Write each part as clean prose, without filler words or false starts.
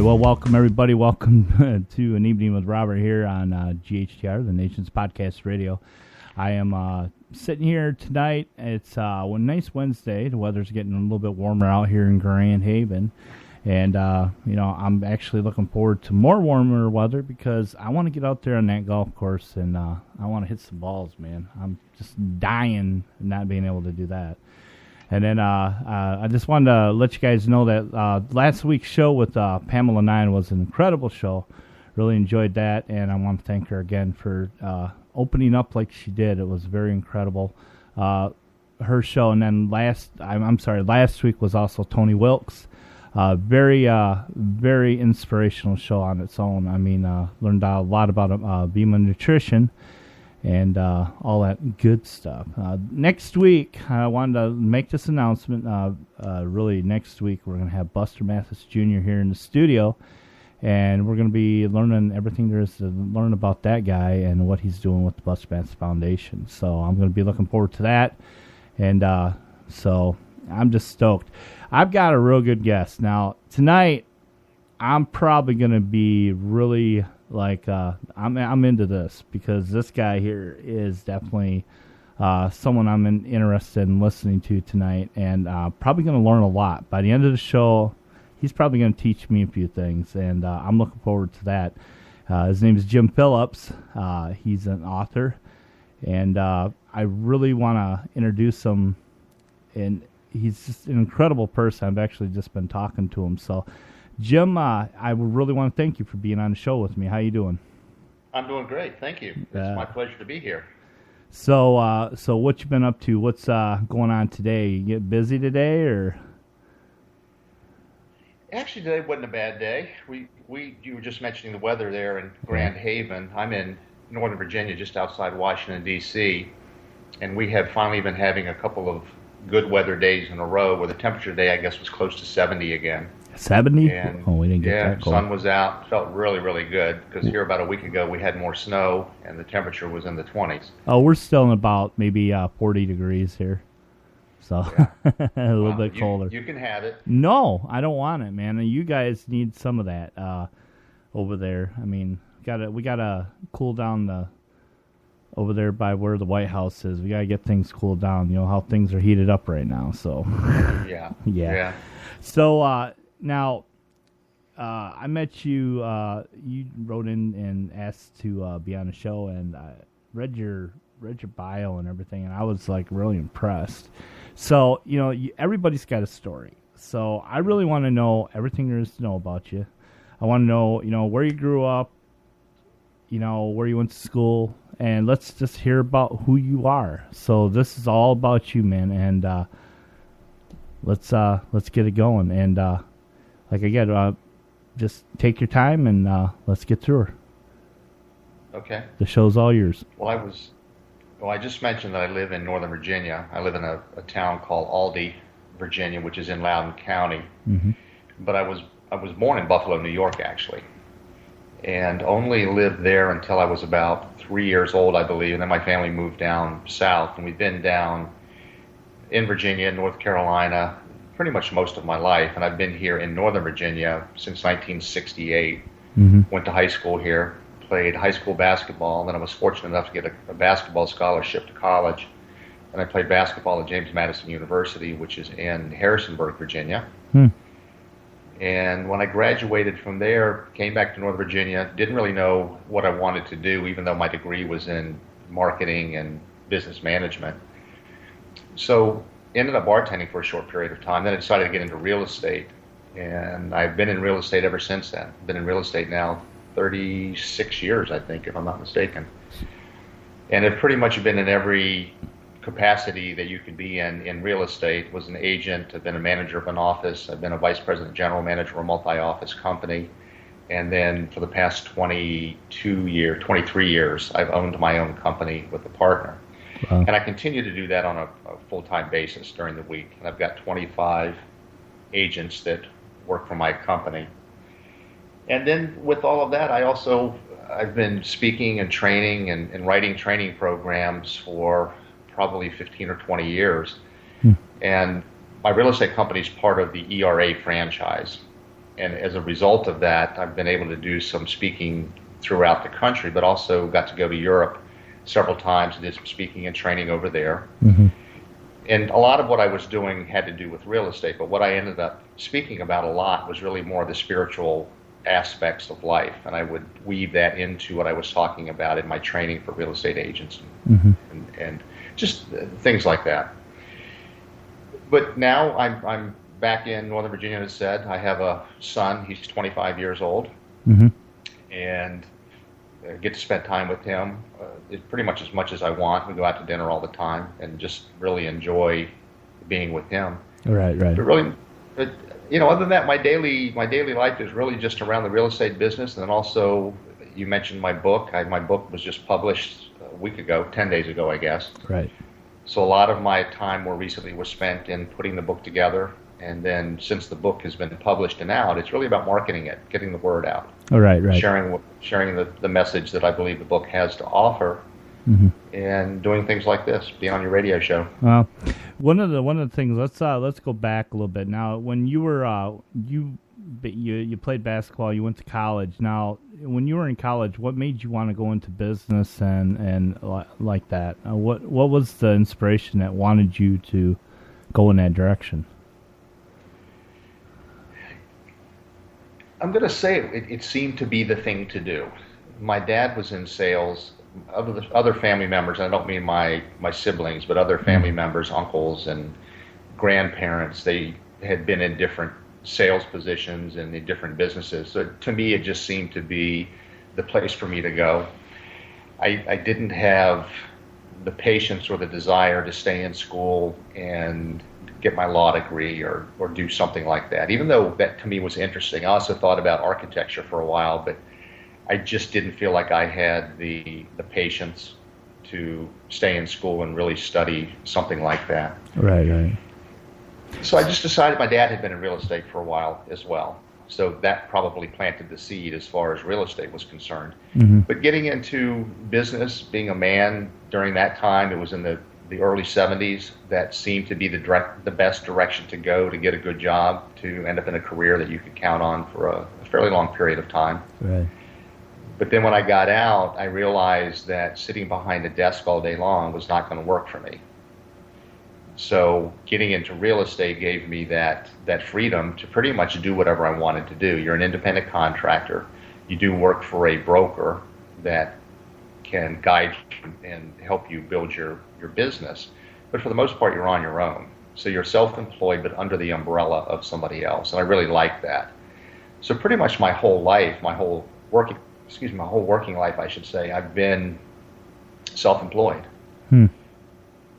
Well, welcome everybody. Welcome to An Evening with Robert here on GHTR, the nation's podcast radio. I am sitting here tonight. It's a nice Wednesday. The weather's getting a little bit warmer out here in Grand Haven. And, I'm actually looking forward to more warmer weather because I want to get out there on that golf course and I want to hit some balls, man. I'm just dying not being able to do that. And then I just wanted to let you guys know that last week's show with Pamela Nine was an incredible show. Really enjoyed that, and I want to thank her again for opening up like she did. It was very incredible, her show. And then last week was also Tony Wilkes. Very inspirational show on its own. I mean, learned a lot about Bima Nutrition and all that good stuff. Next week, I wanted to make this announcement. Really, next week, we're going to have Buster Mathis Jr. here in the studio, and we're going to be learning everything there is to learn about that guy and what he's doing with the Buster Mathis Foundation. So I'm going to be looking forward to that, and so I'm just stoked. I've got a real good guest. Now, tonight, I'm probably going to be really... I'm into this because this guy here is definitely someone I'm interested in listening to tonight, and probably going to learn a lot. By the end of the show, he's probably going to teach me a few things, and I'm looking forward to that. His name is Jim Phillips. He's an author, and I really want to introduce him, and he's just an incredible person. I've actually just been talking to him, so... Jim, I would really want to thank you for being on the show with me. How you doing? I'm doing great, thank you. It's my pleasure to be here. So what you been up to? What's going on today? You get busy today, or? Actually, today wasn't a bad day. You were just mentioning the weather there in Grand Haven. I'm in Northern Virginia, just outside Washington, D.C., and we have finally been having a couple of good weather days in a row where the temperature today, I guess, was close to 70 again. 70? And, we didn't get that cold. Sun was out. Felt really, really good because here about a week ago we had more snow and the temperature was in the 20s. Oh, we're still in about maybe 40 degrees here. So a little bit colder. You can have it. No, I don't want it, man. You guys need some of that over there. I mean, we gotta cool down over there by where the White House is. We gotta get things cooled down. You know how things are heated up right now. So yeah. So now I met you. You wrote in and asked to be on the show, and I read your bio and everything, and I was like really impressed. So everybody's got a story. So I really want to know everything there is to know about you. I want to know where you grew up, where you went to school, and let's just hear about who you are. So this is all about you, man, and let's get it going. And like again, just take your time and let's get through her. Okay. The show's all yours. Well, I just mentioned that I live in Northern Virginia. I live in a town called Aldie, Virginia, which is in Loudoun County. Mm-hmm. But I was born in Buffalo, New York, actually, and only lived there until I was about 3 years old, I believe. And then my family moved down south, and we've been down in Virginia, North Carolina, pretty much most of my life. And I've been here in Northern Virginia since 1968. Mm-hmm. Went to high school here, played high school basketball, and then I was fortunate enough to get a basketball scholarship to college. And I played basketball at James Madison University, which is in Harrisonburg, Virginia. And when I graduated from there, came back to Northern Virginia, didn't really know what I wanted to do, even though my degree was in marketing and business management. So ended up bartending for a short period of time. Then I decided to get into real estate. And I've been in real estate ever since then. I've been in real estate now 36 years, I think, if I'm not mistaken. And I've pretty much been in every capacity that you could be in real estate. Was an agent, I've been a manager of an office, I've been a vice president, general manager of a multi-office company, And then for the past 23 years, I've owned my own company with a partner. Wow. And I continue to do that on a full-time basis during the week. And I've got 25 agents that work for my company. And then with all of that, I've been speaking and training and writing training programs for probably 15 or 20 years. And my real estate company is part of the ERA franchise. And as a result of that, I've been able to do some speaking throughout the country, but also got to go to Europe several times and did some speaking and training over there. And a lot of what I was doing had to do with real estate, but what I ended up speaking about a lot was really more the spiritual aspects of life, and I would weave that into what I was talking about in my training for real estate agents and just things like that. But now I'm back in Northern Virginia, as I said. I have a son. He's 25 years old, and get to spend time with him pretty much as much as I want. We go out to dinner all the time and just really enjoy being with him. Right. But really, other than that, my daily life is really just around the real estate business. And then also, you mentioned my book. My book was just published a week ago, 10 days ago, I guess. Right. So a lot of my time more recently was spent in putting the book together. And then since the book has been published and out, it's really about marketing it, getting the word out. Right. Sharing the message that I believe the book has to offer, and doing things like this, being on your radio show. Well, one of the things. Let's go back a little bit. Now, when you were you played basketball, you went to college. Now, when you were in college, what made you want to go into business and like that? What was the inspiration that wanted you to go in that direction? I'm going to say it seemed to be the thing to do. My dad was in sales. Other family members, and I don't mean my siblings, but other family members, uncles and grandparents, they had been in different sales positions and in different businesses. So to me, it just seemed to be the place for me to go. I didn't have the patience or the desire to stay in school and get my law degree or do something like that, even though that to me was interesting. I also thought about architecture for a while, but I just didn't feel like I had the patience to stay in school and really study something like that. Right. So I just decided. My dad had been in real estate for a while as well, so that probably planted the seed as far as real estate was concerned. But getting into business, being a man during that time, it was in the early 70s, that seemed to be the best direction to go to get a good job, to end up in a career that you could count on for a fairly long period of time. Right. But then when I got out, I realized that sitting behind a desk all day long was not going to work for me. So getting into real estate gave me that freedom to pretty much do whatever I wanted to do. You're an independent contractor. You do work for a broker that can guide you and help you build your business. But for the most part, you're on your own. So you're self-employed, but under the umbrella of somebody else. And I really like that. So pretty much my whole life, my whole working life, I should say, I've been self-employed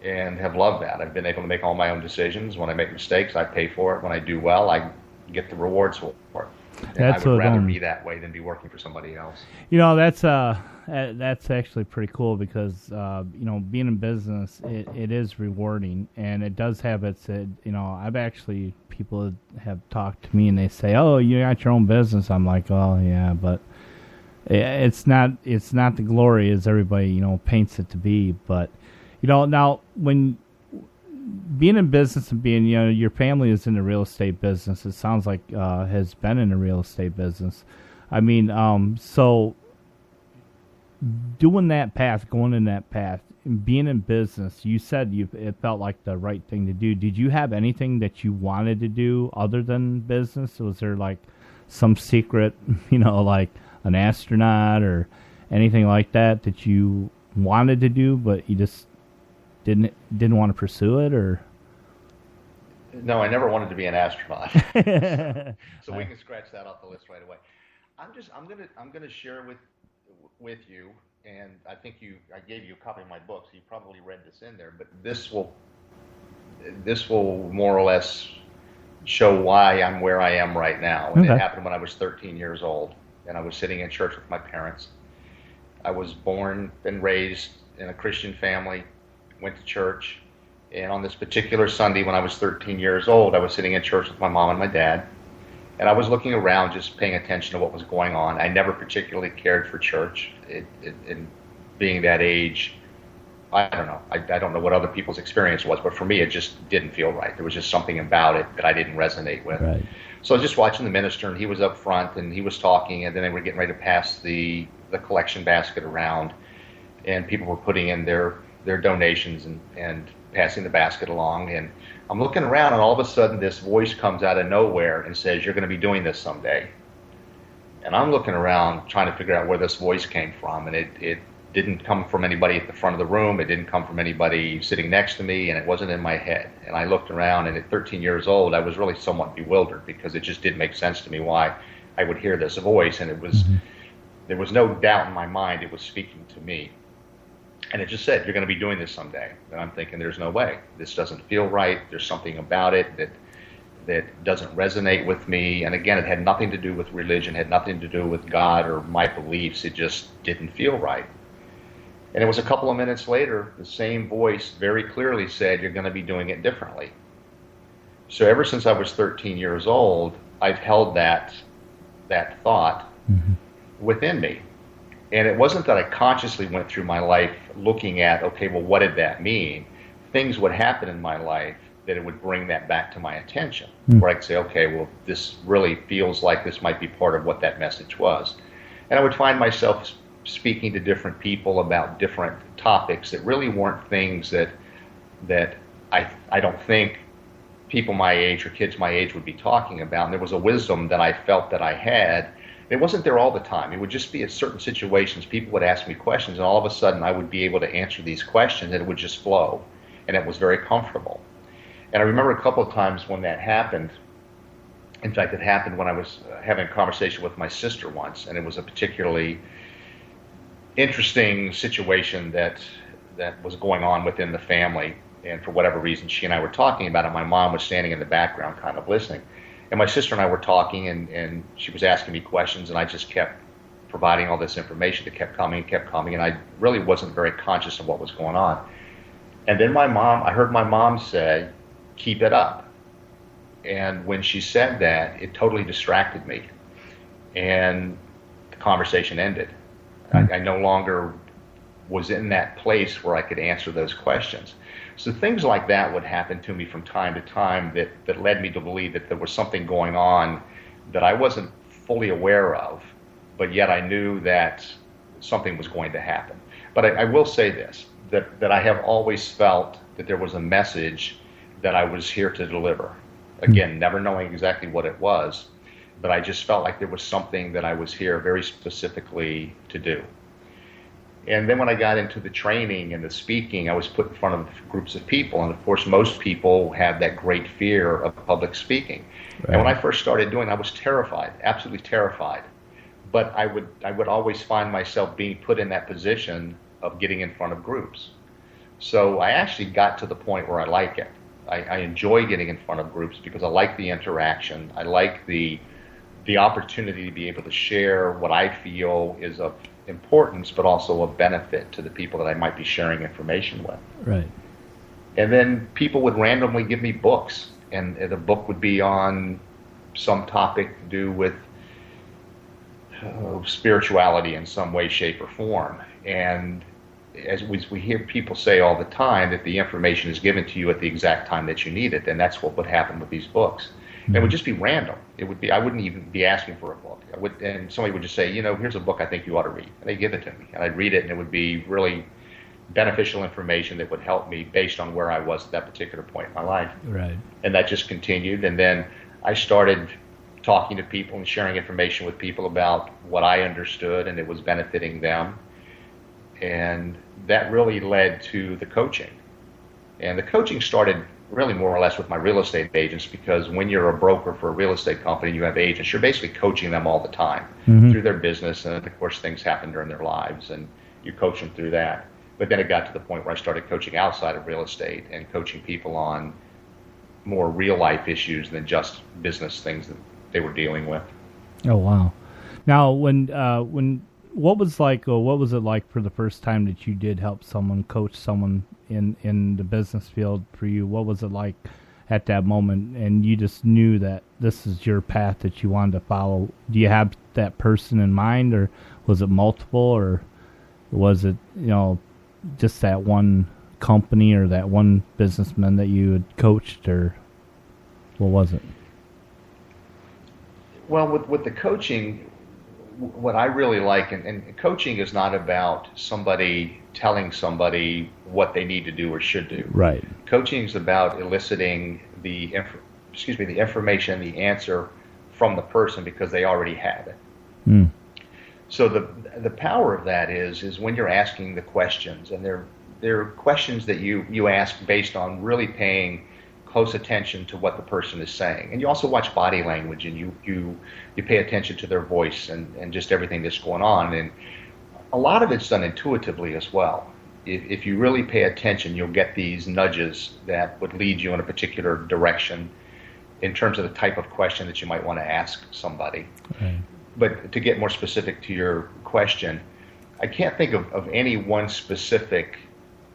and have loved that. I've been able to make all my own decisions. When I make mistakes, I pay for it. When I do well, I get the rewards for it. And I would rather be that way than be working for somebody else. That's actually pretty cool because being in business, it is rewarding, and it does have its. I've actually, people have talked to me and they say, "Oh, you got your own business." I'm like, "Oh yeah," but it's not the glory as everybody paints it to be. But now when being in business and being, your family is in the real estate business, it sounds like has been in the real estate business. I mean, so doing that path, going in that path, being in business, you said it felt like the right thing to do. Did you have anything that you wanted to do other than business? Was there like some secret, like an astronaut or anything like that you wanted to do, but you just didn't want to pursue it, or? No, I never wanted to be an astronaut. So we can scratch that off the list right away. I'm gonna share with you, and I think I gave you a copy of my book, so you probably read this in there, but this will more or less show why I'm where I am right now. And It happened when I was 13 years old. and I was sitting in church with my parents. I was born and raised in a Christian family, went to church, and on this particular Sunday when I was 13 years old, I was sitting in church with my mom and my dad, and I was looking around just paying attention to what was going on. I never particularly cared for church. In being that age, I don't know. I don't know what other people's experience was, but for me, it just didn't feel right. There was just something about it that I didn't resonate with. Right. So I was just watching the minister, and he was up front, and he was talking, and then they were getting ready to pass the collection basket around, and people were putting in their donations and passing the basket along. And I'm looking around, and all of a sudden, this voice comes out of nowhere and says, "You're going to be doing this someday." And I'm looking around trying to figure out where this voice came from, and it didn't come from anybody at the front of the room. It didn't come from anybody sitting next to me, and it wasn't in my head. And I looked around, and at 13 years old, I was really somewhat bewildered because it just didn't make sense to me why I would hear this voice. And it was there was no doubt in my mind it was speaking to me. And it just said, "You're going to be doing this someday." And I'm thinking, there's no way. This doesn't feel right. There's something about it that doesn't resonate with me. And again, it had nothing to do with religion, had nothing to do with God or my beliefs. It just didn't feel right. And it was a couple of minutes later, the same voice very clearly said, "You're going to be doing it differently." So ever since I was 13 years old, I've held that thought within me. And it wasn't that I consciously went through my life looking at, okay, well, what did that mean? Things would happen in my life that it would bring that back to my attention, where I could say, okay, well, this really feels like this might be part of what that message was. And I would find myself speaking to different people about different topics that really weren't things that I don't think people my age or kids my age would be talking about. And there was a wisdom that I felt that I had. It wasn't there all the time. It would just be at certain situations, people would ask me questions, and all of a sudden I would be able to answer these questions, and it would just flow, and it was very comfortable. And I remember a couple of times when that happened. In fact, it happened when I was having a conversation with my sister once, and it was a particularly interesting situation that was going on within the family, and for whatever reason she and I were talking about it. My mom was standing in the background kind of listening, and my sister and I were talking, and she was asking me questions, and I just kept providing all this information that kept coming, and I really wasn't very conscious of what was going on. And then I heard my mom say, "Keep it up." And when she said that, it totally distracted me, and the conversation ended. I no longer was in that place where I could answer those questions. So things like that would happen to me from time to time that led me to believe that there was something going on that I wasn't fully aware of, but yet I knew that something was going to happen. But I will say this, that I have always felt that there was a message that I was here to deliver. Again, never knowing exactly what it was, but I just felt like there was something that I was here very specifically to do. And then when I got into the training and the speaking, I was put in front of groups of people. And of course, most people have that great fear of public speaking. Right. And when I first started doing it, I was terrified, absolutely terrified. But I would always find myself being put in that position of getting in front of groups. So I actually got to the point where I like it. I enjoy getting in front of groups because I like the interaction. I like the opportunity to be able to share what I feel is of importance, but also of benefit to the people that I might be sharing information with. Right. And then people would randomly give me books, and the book would be on some topic to do with spirituality in some way, shape, or form. And as we hear people say all the time, that the information is given to you at the exact time that you need it, and that's what would happen with these books. And it would just be random. It would be, I wouldn't even be asking for a book. And somebody would just say, here's a book I think you ought to read. And they'd give it to me. And I'd read it, and it would be really beneficial information that would help me based on where I was at that particular point in my life. Right. And that just continued. And then I started talking to people and sharing information with people about what I understood, and it was benefiting them. And that really led to the coaching. And the coaching started really more or less with my real estate agents, because when you're a broker for a real estate company, you have agents, you're basically coaching them all the time through their business, and of course things happen during their lives, and you coach them through that. But then it got to the point where I started coaching outside of real estate and coaching people on more real life issues than just business things that they were dealing with. Oh, wow. Now, what was it like for the first time that you did help someone, coach someone in the business field for you? What was it like at that moment, and you just knew that this is your path that you wanted to follow? Do you have that person in mind, or was it multiple, or was it, just that one company or that one businessman that you had coached, or what was it? Well, with the coaching, what I really like, and coaching is not about somebody telling somebody what they need to do or should do. Right. Coaching is about eliciting the information, the answer from the person because they already had it. Mm. So the power of that is when you're asking the questions, and they're questions that you ask based on really paying close attention to what the person is saying, and you also watch body language, and you pay attention to their voice and just everything that's going on, and a lot of it's done intuitively as well. If you really pay attention, you'll get these nudges that would lead you in a particular direction in terms of the type of question that you might want to ask somebody. Okay. But to get more specific to your question, I can't think of any one specific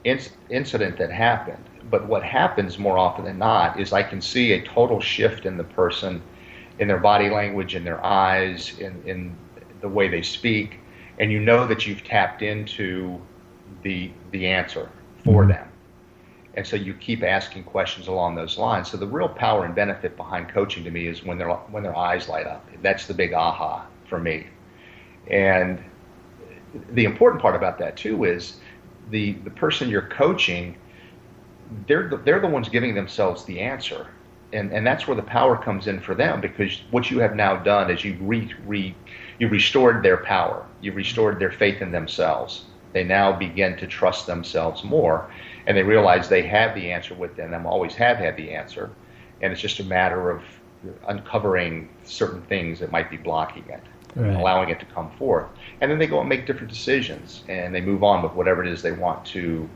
incident that happened. But what happens more often than not is I can see a total shift in the person, in their body language, in their eyes, in the way they speak, and you know that you've tapped into the answer for them. And so you keep asking questions along those lines. So the real power and benefit behind coaching to me is when their eyes light up. That's the big aha for me. And the important part about that too is the person you're coaching, they're the ones giving themselves the answer, and that's where the power comes in for them, because what you have now done is you restored their power, you restored their faith in themselves. They now begin to trust themselves more, and they realize they have the answer within them, always have had the answer, and it's just a matter of uncovering certain things that might be blocking it, right, and allowing it to come forth. And then they go and make different decisions, and they move on with whatever it is they want to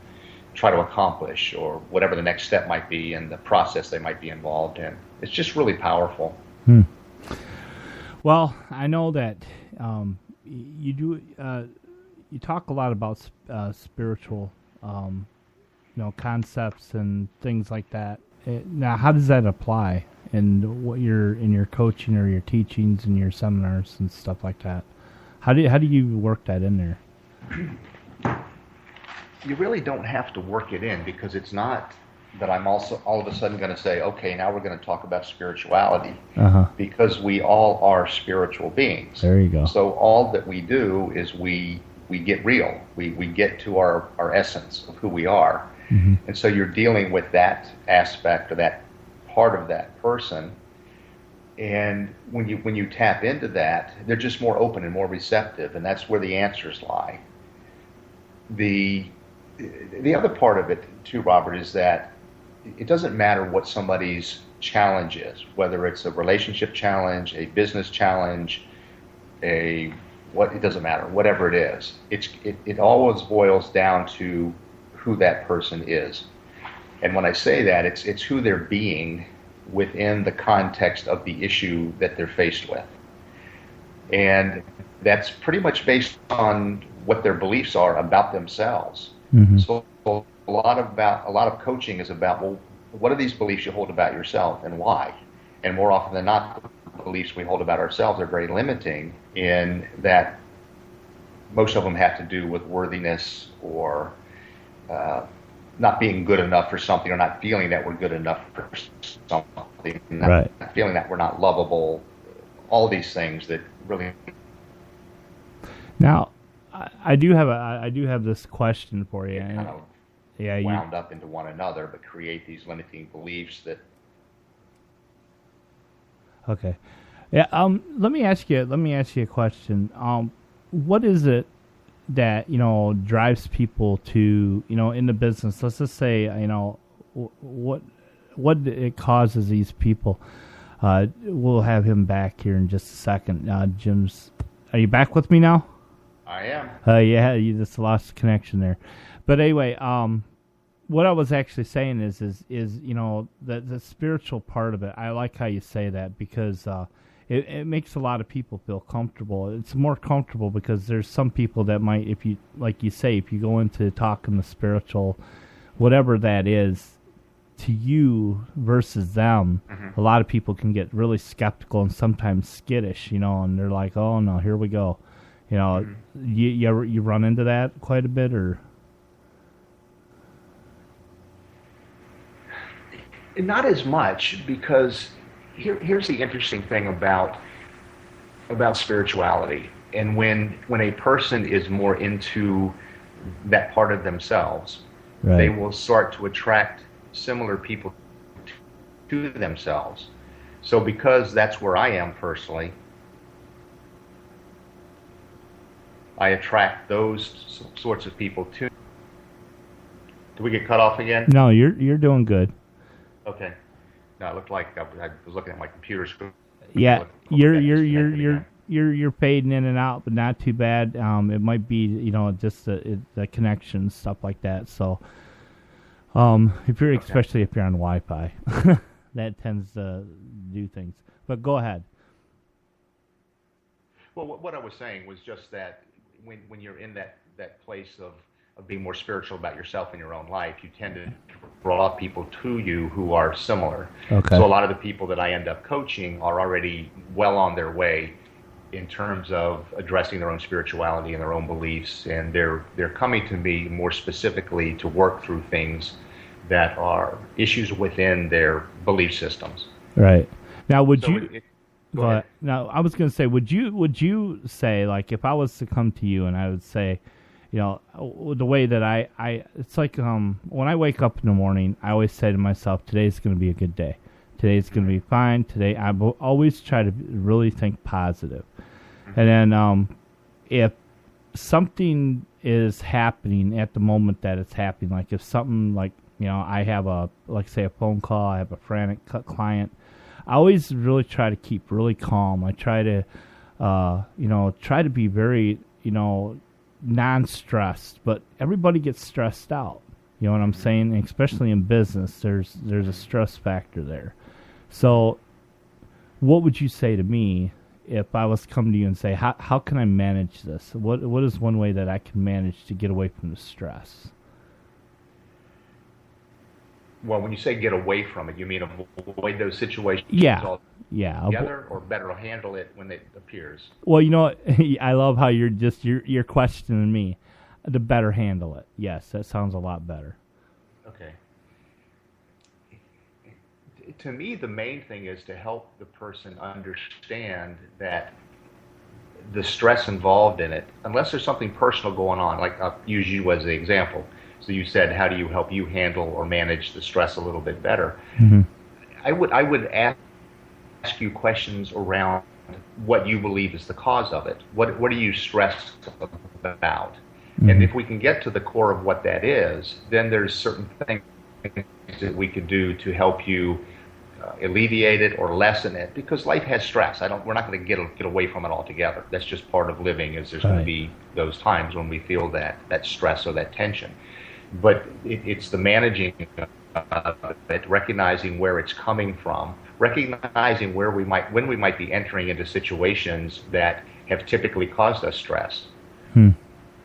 try to accomplish, or whatever the next step might be in the process they might be involved in. It's just really powerful. Well, I know that you do. You talk a lot about spiritual, concepts and things like that. Now, how does that apply in what you're in your coaching or your teachings and your seminars and stuff like that? How do you work that in there? You really don't have to work it in, because it's not that I'm also all of a sudden going to say, okay, now we're going to talk about spirituality, because we all are spiritual beings. There you go. So all that we do is we get real. We get to our essence of who we are. Mm-hmm. And so you're dealing with that aspect, or that part of that person. And when you tap into that, they're just more open and more receptive, and that's where the answers lie. The other part of it too, Robert, is that it doesn't matter what somebody's challenge is, whether it's a relationship challenge, a business challenge, it doesn't matter, whatever it is. It always boils down to who that person is. And when I say that, it's who they're being within the context of the issue that they're faced with. And that's pretty much based on what their beliefs are about themselves. Mm-hmm. So a lot of coaching is about, well, what are these beliefs you hold about yourself, and why? And more often than not, the beliefs we hold about ourselves are very limiting, in that most of them have to do with worthiness, or not being good enough for something, or not feeling that we're good enough for something, not feeling that we're not lovable, all these things that really... Now, I do have this question for you. Kind of wound up into one another, but create these limiting beliefs that... Okay. Yeah. Let me ask you a question. What is it that drives people to in the business? Let's just say what it causes these people. We'll have him back here in just a second. Jim's, are you back with me now? I am. Yeah, you just lost connection there. But anyway, what I was actually saying is the spiritual part of it. I like how you say that, because it makes a lot of people feel comfortable. It's more comfortable because there's some people that might, if you, like you say, if you go into talking the spiritual, whatever that is, to you versus them, a lot of people can get really skeptical and sometimes skittish, and they're like, oh no, here we go. You run into that quite a bit, or? Not as much, because here's the interesting thing about spirituality. And when a person is more into that part of themselves, right, they will start to attract similar people to themselves. So because that's where I am personally, I attract those sorts of people too. Did we get cut off again? No, you're doing good. Okay. No, it looked like I was looking at my computer screen. Yeah, you're fading in and out, but not too bad. It might be, just the connection, stuff like that. So, especially if you're on Wi-Fi, that tends to do things. But go ahead. Well, what I was saying was just that when you're in that place of being more spiritual about yourself in your own life, you tend to draw people to you who are similar. Okay. So a lot of the people that I end up coaching are already well on their way in terms of addressing their own spirituality and their own beliefs, and they're coming to me more specifically to work through things that are issues within their belief systems. Right. Now, Go ahead. Now, I was going to say, would you say, like, if I was to come to you and I would say, the way that it's like when I wake up in the morning, I always say to myself, today's going to be a good day. Today's going to be fine. Today, I always try to really think positive. And then if something is happening at the moment that it's happening, like if something like, I have a phone call, I have a frantic client, I always really try to keep really calm. I try to, try to be very, non-stressed, but everybody gets stressed out. You know what I'm saying? And especially in business, there's a stress factor there. So what would you say to me if I was to come to you and say, how can I manage this? What is one way that I can manage to get away from the stress? Well, when you say get away from it, you mean avoid those situations altogether, or better handle it when it appears? Well, I love how you're questioning me. To better handle it. Yes, that sounds a lot better. Okay. To me, the main thing is to help the person understand that the stress involved in it, unless there's something personal going on, like I'll use you as the example. So you said, how do you help you handle or manage the stress a little bit better? Mm-hmm. I would ask you questions around what you believe is the cause of it. What are you stressed about? Mm-hmm. And if we can get to the core of what that is, then there's certain things that we could do to help you alleviate it or lessen it, because life has stress. We're not going to get away from it altogether. That's just part of living. Is there's going to be those times when we feel that stress or that tension. But it's the managing of it, recognizing where it's coming from, recognizing when we might be entering into situations that have typically caused us stress.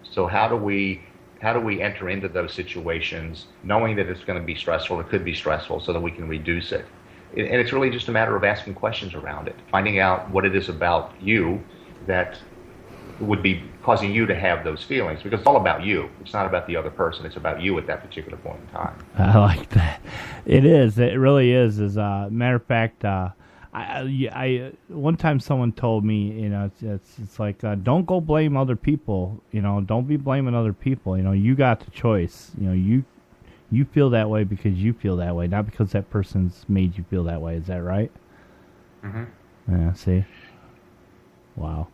So how do we enter into those situations knowing that it's going to be stressful or could be stressful, so that we can reduce it? And it's really just a matter of asking questions around it, finding out what it is about you that would be causing you to have those feelings, because it's all about you. It's not about the other person. It's about you at that particular point in time. I like that. It is. It really is. As a matter of fact, I one time someone told me, it's like, don't go blame other people. Don't be blaming other people. You got the choice. You feel that way because you feel that way, not because that person's made you feel that way. Is that right? Mm-hmm. Yeah. See. Wow.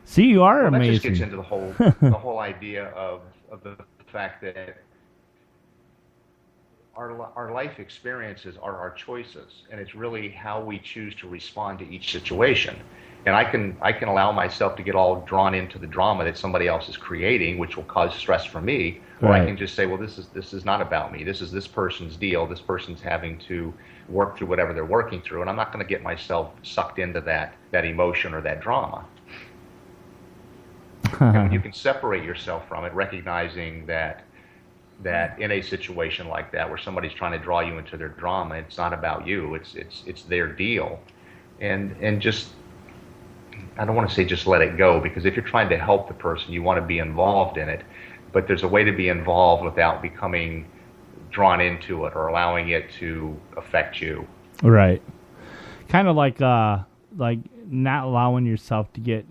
See, you are amazing. That just gets into the whole idea of the fact that our life experiences are our choices, and it's really how we choose to respond to each situation. And I can allow myself to get all drawn into the drama that somebody else is creating, which will cause stress for me. Or I can just say, well, this is not about me. This is this person's deal. This person's having to work through whatever they're working through, and I'm not going to get myself sucked into that emotion or that drama. And when you can separate yourself from it, recognizing that in a situation like that where somebody's trying to draw you into their drama, it's not about you, it's their deal, and just, I don't want to say just let it go, because if you're trying to help the person, you want to be involved in it, but there's a way to be involved without becoming drawn into it or allowing it to affect you. Right. Kind of like not allowing yourself to get,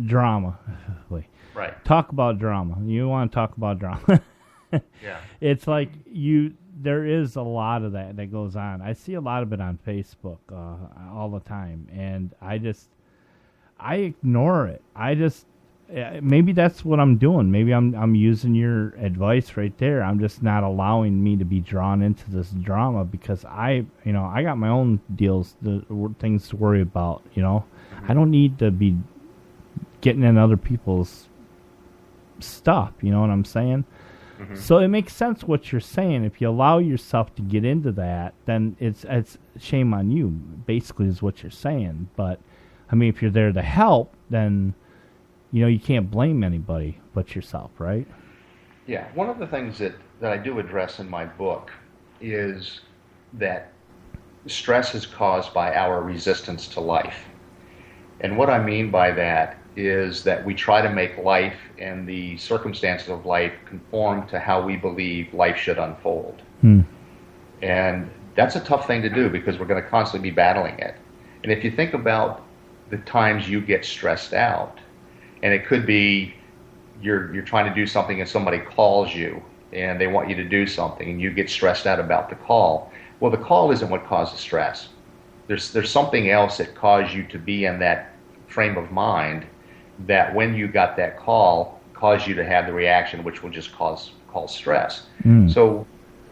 drama. Wait. Right. Talk about drama. You want to talk about drama. Yeah. It's like there is a lot of that goes on. I see a lot of it on Facebook all the time, and I ignore it. Maybe that's what I'm doing. Maybe I'm using your advice right there. I'm just not allowing me to be drawn into this drama, because I got my own deals, things to worry about. I don't need to be getting in other people's stuff. You know what I'm saying? Mm-hmm. So it makes sense what you're saying. If you allow yourself to get into that, then it's shame on you, basically, is what you're saying. But I mean, if you're there to help, then you can't blame anybody but yourself, right? Yeah. One of the things that I do address in my book is that stress is caused by our resistance to life. And what I mean by that is that we try to make life and the circumstances of life conform to how we believe life should unfold. And that's a tough thing to do, because we're going to constantly be battling it. And if you think about the times you get stressed out, and it could be you're trying to do something and somebody calls you and they want you to do something and you get stressed out about the call. Well, the call isn't what causes stress. There's something else that caused you to be in that frame of mind that when you got that call caused you to have the reaction, which will just cause stress. So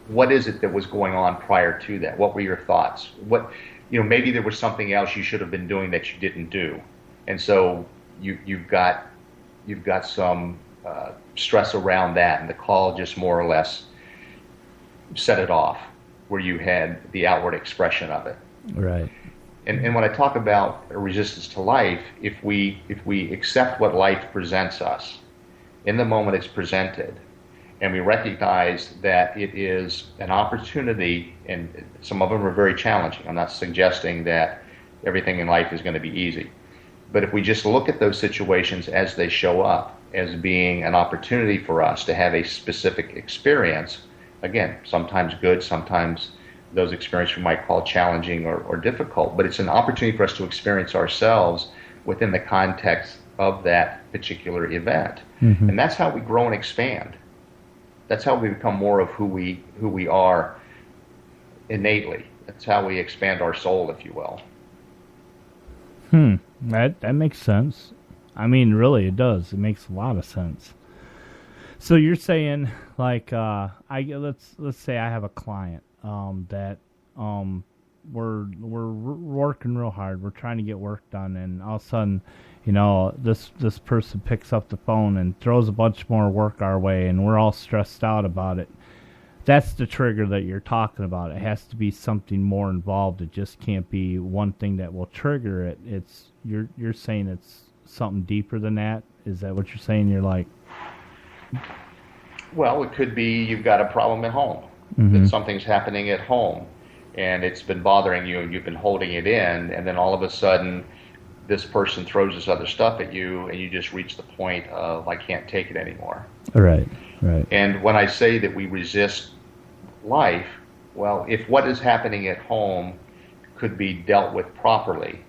what is it that was going on prior to that? What were your thoughts? Maybe there was something else you should have been doing that you didn't do. And so you've got some stress around that, and the call just more or less set it off, where you had the outward expression of it. Right. And when I talk about a resistance to life, if we accept what life presents us in the moment it's presented, and we recognize that it is an opportunity, and some of them are very challenging. I'm not suggesting that everything in life is going to be easy. But if we just look at those situations as they show up as being an opportunity for us to have a specific experience, again, sometimes good, sometimes those experiences we might call challenging or difficult, but it's an opportunity for us to experience ourselves within the context of that particular event. Mm-hmm. And that's how we grow and expand. That's how we become more of who we are innately. That's how we expand our soul, if you will. That makes sense. I mean, really, it does. It makes a lot of sense. So you're saying, like, let's say I have a client that we're working real hard. We're trying to get work done, and all of a sudden, this person picks up the phone and throws a bunch more work our way, and we're all stressed out about it. That's the trigger that you're talking about. It has to be something more involved. It just can't be one thing that will trigger it. You're saying it's something deeper than that? Is that what you're saying? You're like, well, it could be you've got a problem at home. Mm-hmm. That something's happening at home, and it's been bothering you, and you've been holding it in, and then all of a sudden, this person throws this other stuff at you, and you just reach the point of, I can't take it anymore. Right. And when I say that we resist life, well, if what is happening at home could be dealt with properly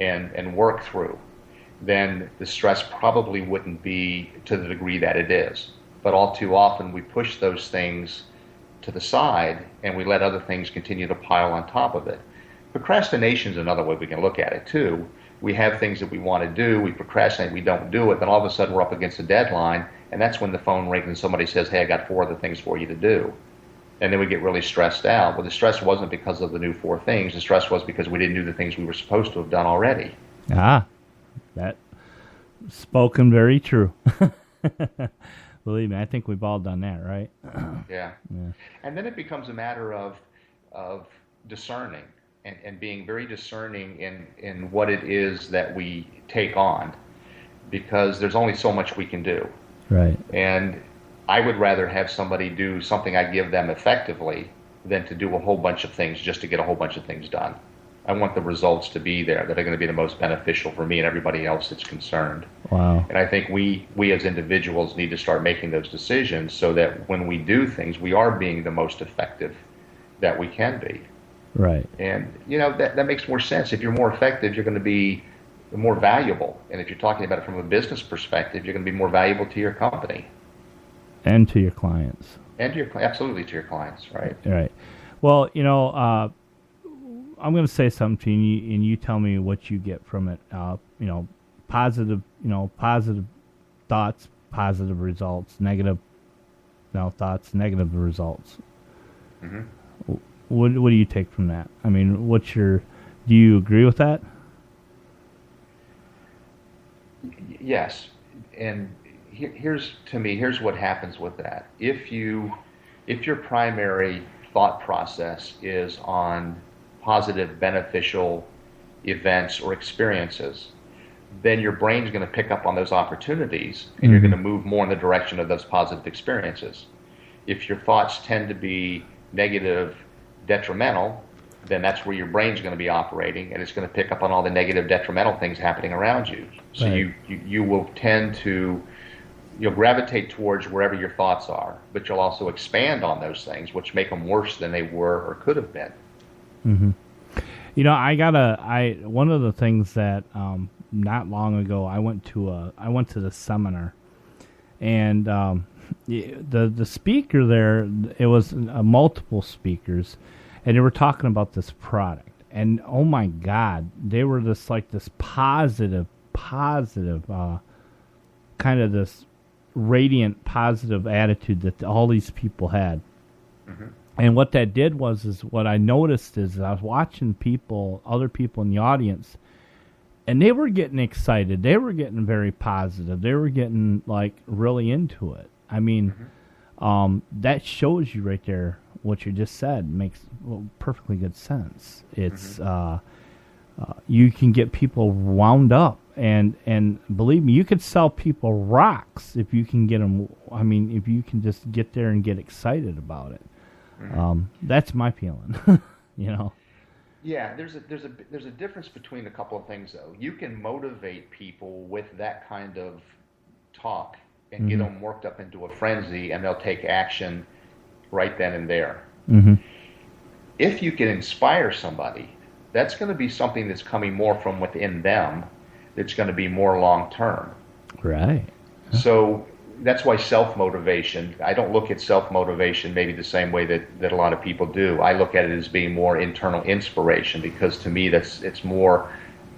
and worked through, then the stress probably wouldn't be to the degree that it is. But all too often we push those things to the side and we let other things continue to pile on top of it. Procrastination is another way we can look at it too. We have things that we want to do, we procrastinate, we don't do it, then all of a sudden we're up against a deadline, and that's when the phone rings and somebody says, hey, I got 4 other things for you to do. And then we get really stressed out. Well, the stress wasn't because of the new 4 things. The stress was because we didn't do the things we were supposed to have done already. That spoken very true. Believe me, I think we've all done that, right? Yeah. And then it becomes a matter of discerning and being very discerning in what it is that we take on, because there's only so much we can do. Right. And I would rather have somebody do something I give them effectively than to do a whole bunch of things just to get a whole bunch of things done. I want the results to be there that are going to be the most beneficial for me and everybody else that's concerned. Wow. And I think we as individuals need to start making those decisions so that when we do things, we are being the most effective that we can be. Right. And, that makes more sense. If you're more effective, you're going to be more valuable. And if you're talking about it from a business perspective, you're going to be more valuable to your company. And to your clients. Absolutely to your clients, right? Right. Well, I'm going to say something to you, and you tell me what you get from it. Positive thoughts, positive results. Negative, thoughts, negative results. Mm-hmm. What do you take from that? I mean, do you agree with that? Yes. And here's what happens with that. If your primary thought process is on positive, beneficial events or experiences, then your brain's going to pick up on those opportunities, and you're going to move more in the direction of those positive experiences. If your thoughts tend to be negative, detrimental, then that's where your brain's going to be operating, and it's going to pick up on all the negative, detrimental things happening around you. So right. you will tend to, you'll gravitate towards wherever your thoughts are, but you'll also expand on those things, which make them worse than they were or could have been. Mm-hmm. One of the things that not long ago I went to the seminar, and the speaker there, it was multiple speakers, and they were talking about this product, and oh my God, they were this positive, kind of this radiant positive attitude that all these people had. Mm-hmm. And what that did was what I noticed is I was watching other people in the audience, and they were getting excited. They were getting very positive. They were getting really into it. I mean, that shows you right there what you just said makes perfectly good sense. It's you can get people wound up, and believe me, you could sell people rocks if you can get them. I mean, if you can just get there and get excited about it. That's my feeling. Yeah, there's a difference between a couple of things though. You can motivate people with that kind of talk and get them worked up into a frenzy, and they'll take action right then and there. Mm-hmm. If you can inspire somebody, that's going to be something that's coming more from within them. That's going to be more long term. Right. So that's why self-motivation, I don't look at self-motivation maybe the same way that a lot of people do. I look at it as being more internal inspiration, because to me it's more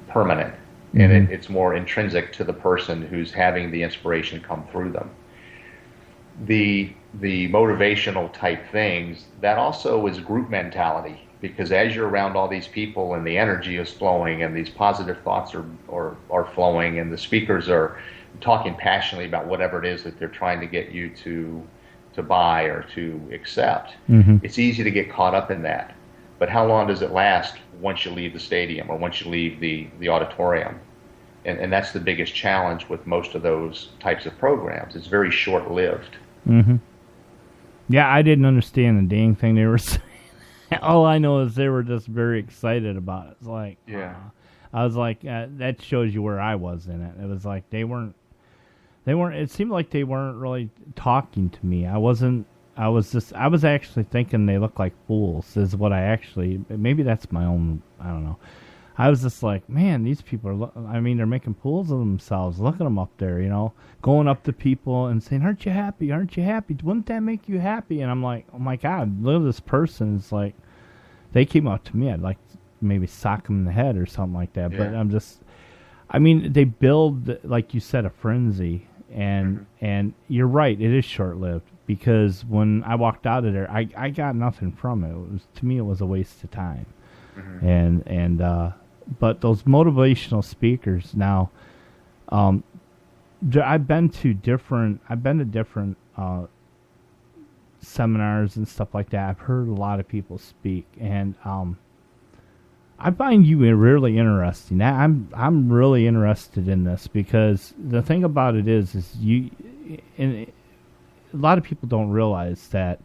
permanent, and it's more intrinsic to the person who's having the inspiration come through them. The motivational type things, that also is group mentality, because as you're around all these people and the energy is flowing and these positive thoughts are flowing and the speakers are talking passionately about whatever it is that they're trying to get you to buy or to accept, it's easy to get caught up in that. But how long does it last once you leave the stadium or once you leave the auditorium? And that's the biggest challenge with most of those types of programs. It's very short-lived. Mm-hmm. Yeah, I didn't understand the dang thing they were saying. All I know is they were just very excited about it. It's like, I was like, that shows you where I was in it. It was like they weren't, it seemed like they weren't really talking to me. I was actually thinking they looked like fools, is what maybe that's my own, I don't know. I was just like, man, these people they're making fools of themselves. Look at them up there, going up to people and saying, aren't you happy? Aren't you happy? Wouldn't that make you happy? And I'm like, oh my God, look at this person. It's like, they came up to me. I'd like to maybe sock them in the head or something like that. Yeah. But they build, like you said, a frenzy. And you're right, it is short-lived, because when I walked out of there, I got nothing from it. To me, it was a waste of time. Mm-hmm. But those motivational speakers now, I've been to different seminars and stuff like that. I've heard a lot of people speak, and I find you really interesting. I'm really interested in this because the thing about it is a lot of people don't realize that,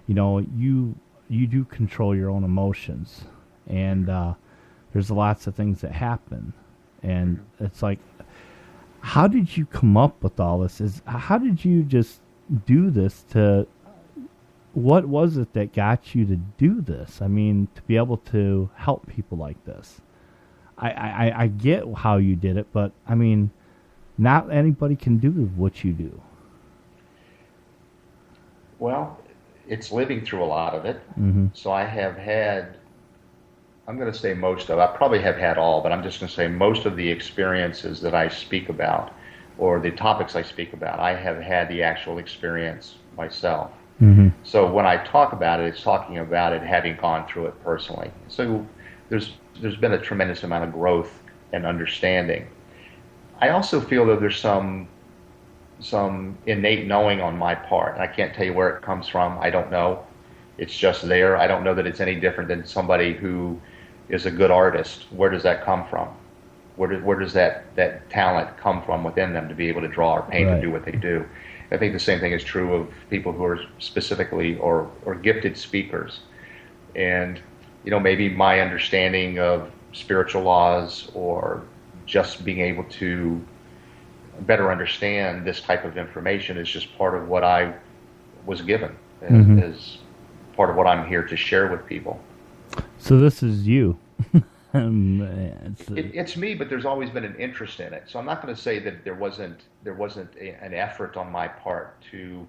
you do control your own emotions, and there's lots of things that happen, and it's like, how did you come up with all this? How did you just do this? What was it that got you to do this? I mean, to be able to help people like this. I get how you did it, but I mean, not anybody can do what you do. Well, it's living through a lot of it. So I have had, I'm going to say most of, I probably have had all, but I'm just going to say most of the experiences that I speak about, or the topics I speak about, I have had the actual experience myself. So when I talk about it, it's talking about it having gone through it personally. So there's been a tremendous amount of growth and understanding. I also feel that there's some innate knowing on my part. I can't tell you where it comes from. I don't know. It's just there. I don't know that it's any different than somebody who is a good artist. Where does that come from? Where does that talent come from within them to be able to draw or paint and do what they do? I think the same thing is true of people who are specifically or gifted speakers. And, maybe my understanding of spiritual laws or just being able to better understand this type of information is just part of what I was given, as part of what I'm here to share with people. So this is you. It's me, but there's always been an interest in it. So I'm not going to say that there wasn't an effort on my part to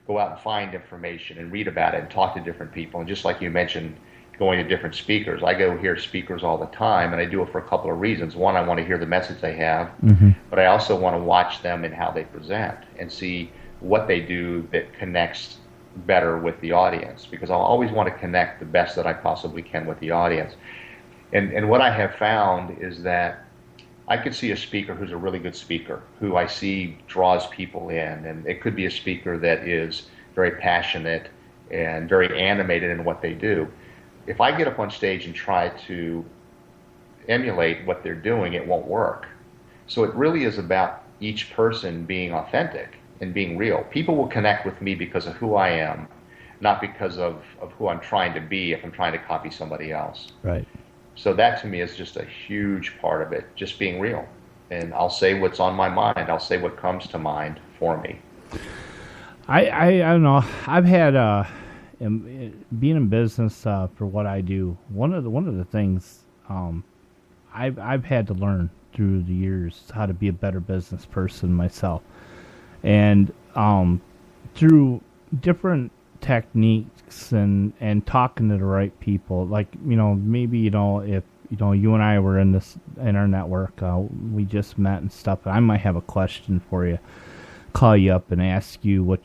go out and find information and read about it and talk to different people. And just like you mentioned, going to different speakers, I go hear speakers all the time, and I do it for a couple of reasons. One, I want to hear the message they have, but I also want to watch them and how they present and see what they do that connects better with the audience, because I'll always want to connect the best that I possibly can with the audience. And what I have found is that I could see a speaker who's a really good speaker, who I see draws people in, and it could be a speaker that is very passionate and very animated in what they do. If I get up on stage and try to emulate what they're doing, it won't work. So it really is about each person being authentic and being real. People will connect with me because of who I am, not because of who I'm trying to be if I'm trying to copy somebody else. Right. So that to me is just a huge part of it, just being real. And I'll say what's on my mind. I'll say what comes to mind for me. I don't know. I've had being in business for what I do. One of the things I've had to learn through the years how to be a better business person myself, and through different techniques and talking to the right people. Like, maybe, if, you and I were in our network, we just met and stuff, I might have a question for you, call you up and ask you what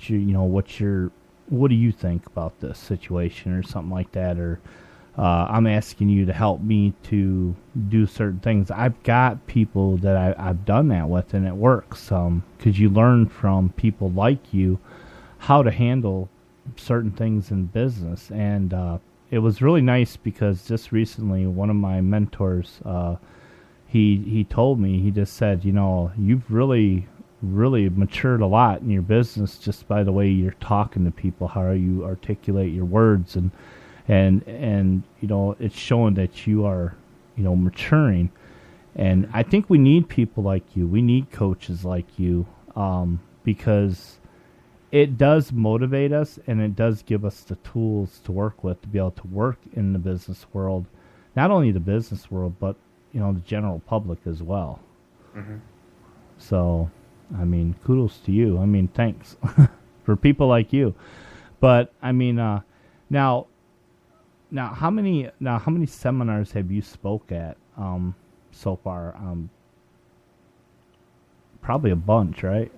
do you think about this situation or something like that, or I'm asking you to help me to do certain things. I've got people that I've done that with, and it works, because you learn from people like you how to handle certain things in business. And it was really nice because just recently one of my mentors, he told me, he just said, you've really matured a lot in your business just by the way you're talking to people, how you articulate your words, and it's showing that you are maturing. And I think we need people like you. We need coaches like you, because it does motivate us, and it does give us the tools to work with to be able to work in the business world, not only the business world, but the general public as well. So, I mean, kudos to you. I mean, thanks for people like you. But I mean, now how many seminars have you spoke at so far? Probably a bunch, right?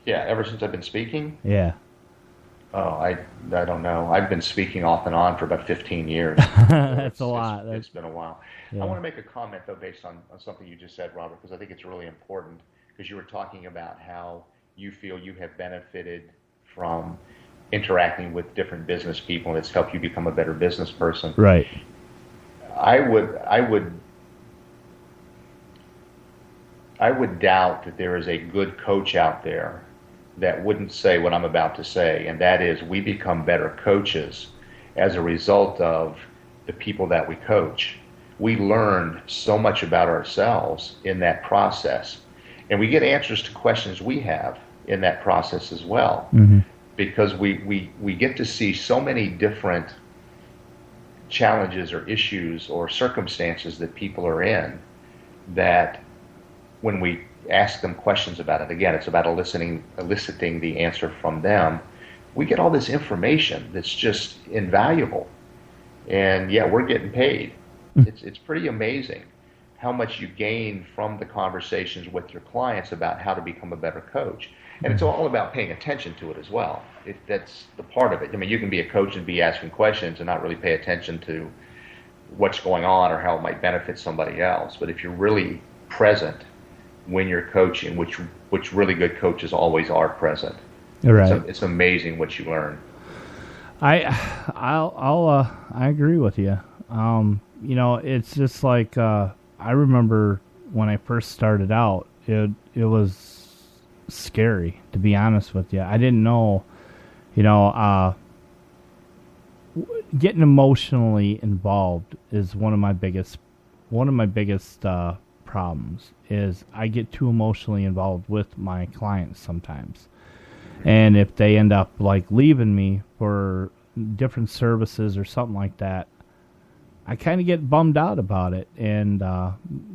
Yeah, ever since I've been speaking? Yeah. Oh, I don't know. I've been speaking off and on for about 15 years. That's a lot. It's been a while. Yeah. I want to make a comment, though, based on something you just said, Robert, because I think it's really important, because you were talking about how you feel you have benefited from interacting with different business people, and it's helped you become a better business person. Right. I would doubt that there is a good coach out there that wouldn't say what I'm about to say, and that is we become better coaches as a result of the people that we coach. We learn so much about ourselves in that process, and we get answers to questions we have in that process as well, because we get to see so many different challenges or issues or circumstances that people are in, that when we ask them questions about it, again, it's about eliciting the answer from them, we get all this information that's just invaluable. And yeah, we're getting paid. It's pretty amazing how much you gain from the conversations with your clients about how to become a better coach. And it's all about paying attention to it as well. That's the part of it. I mean, you can be a coach and be asking questions and not really pay attention to what's going on or how it might benefit somebody else. But if you're really present when you're coaching, which really good coaches always are present, right. It's amazing what you learn. I agree with you. You know, it's just like I remember when I first started out, it was scary, to be honest with you. I didn't know, getting emotionally involved is one of my biggest problems. Is I get too emotionally involved with my clients sometimes, and if they end up like leaving me for different services or something like that, I kind of get bummed out about it. And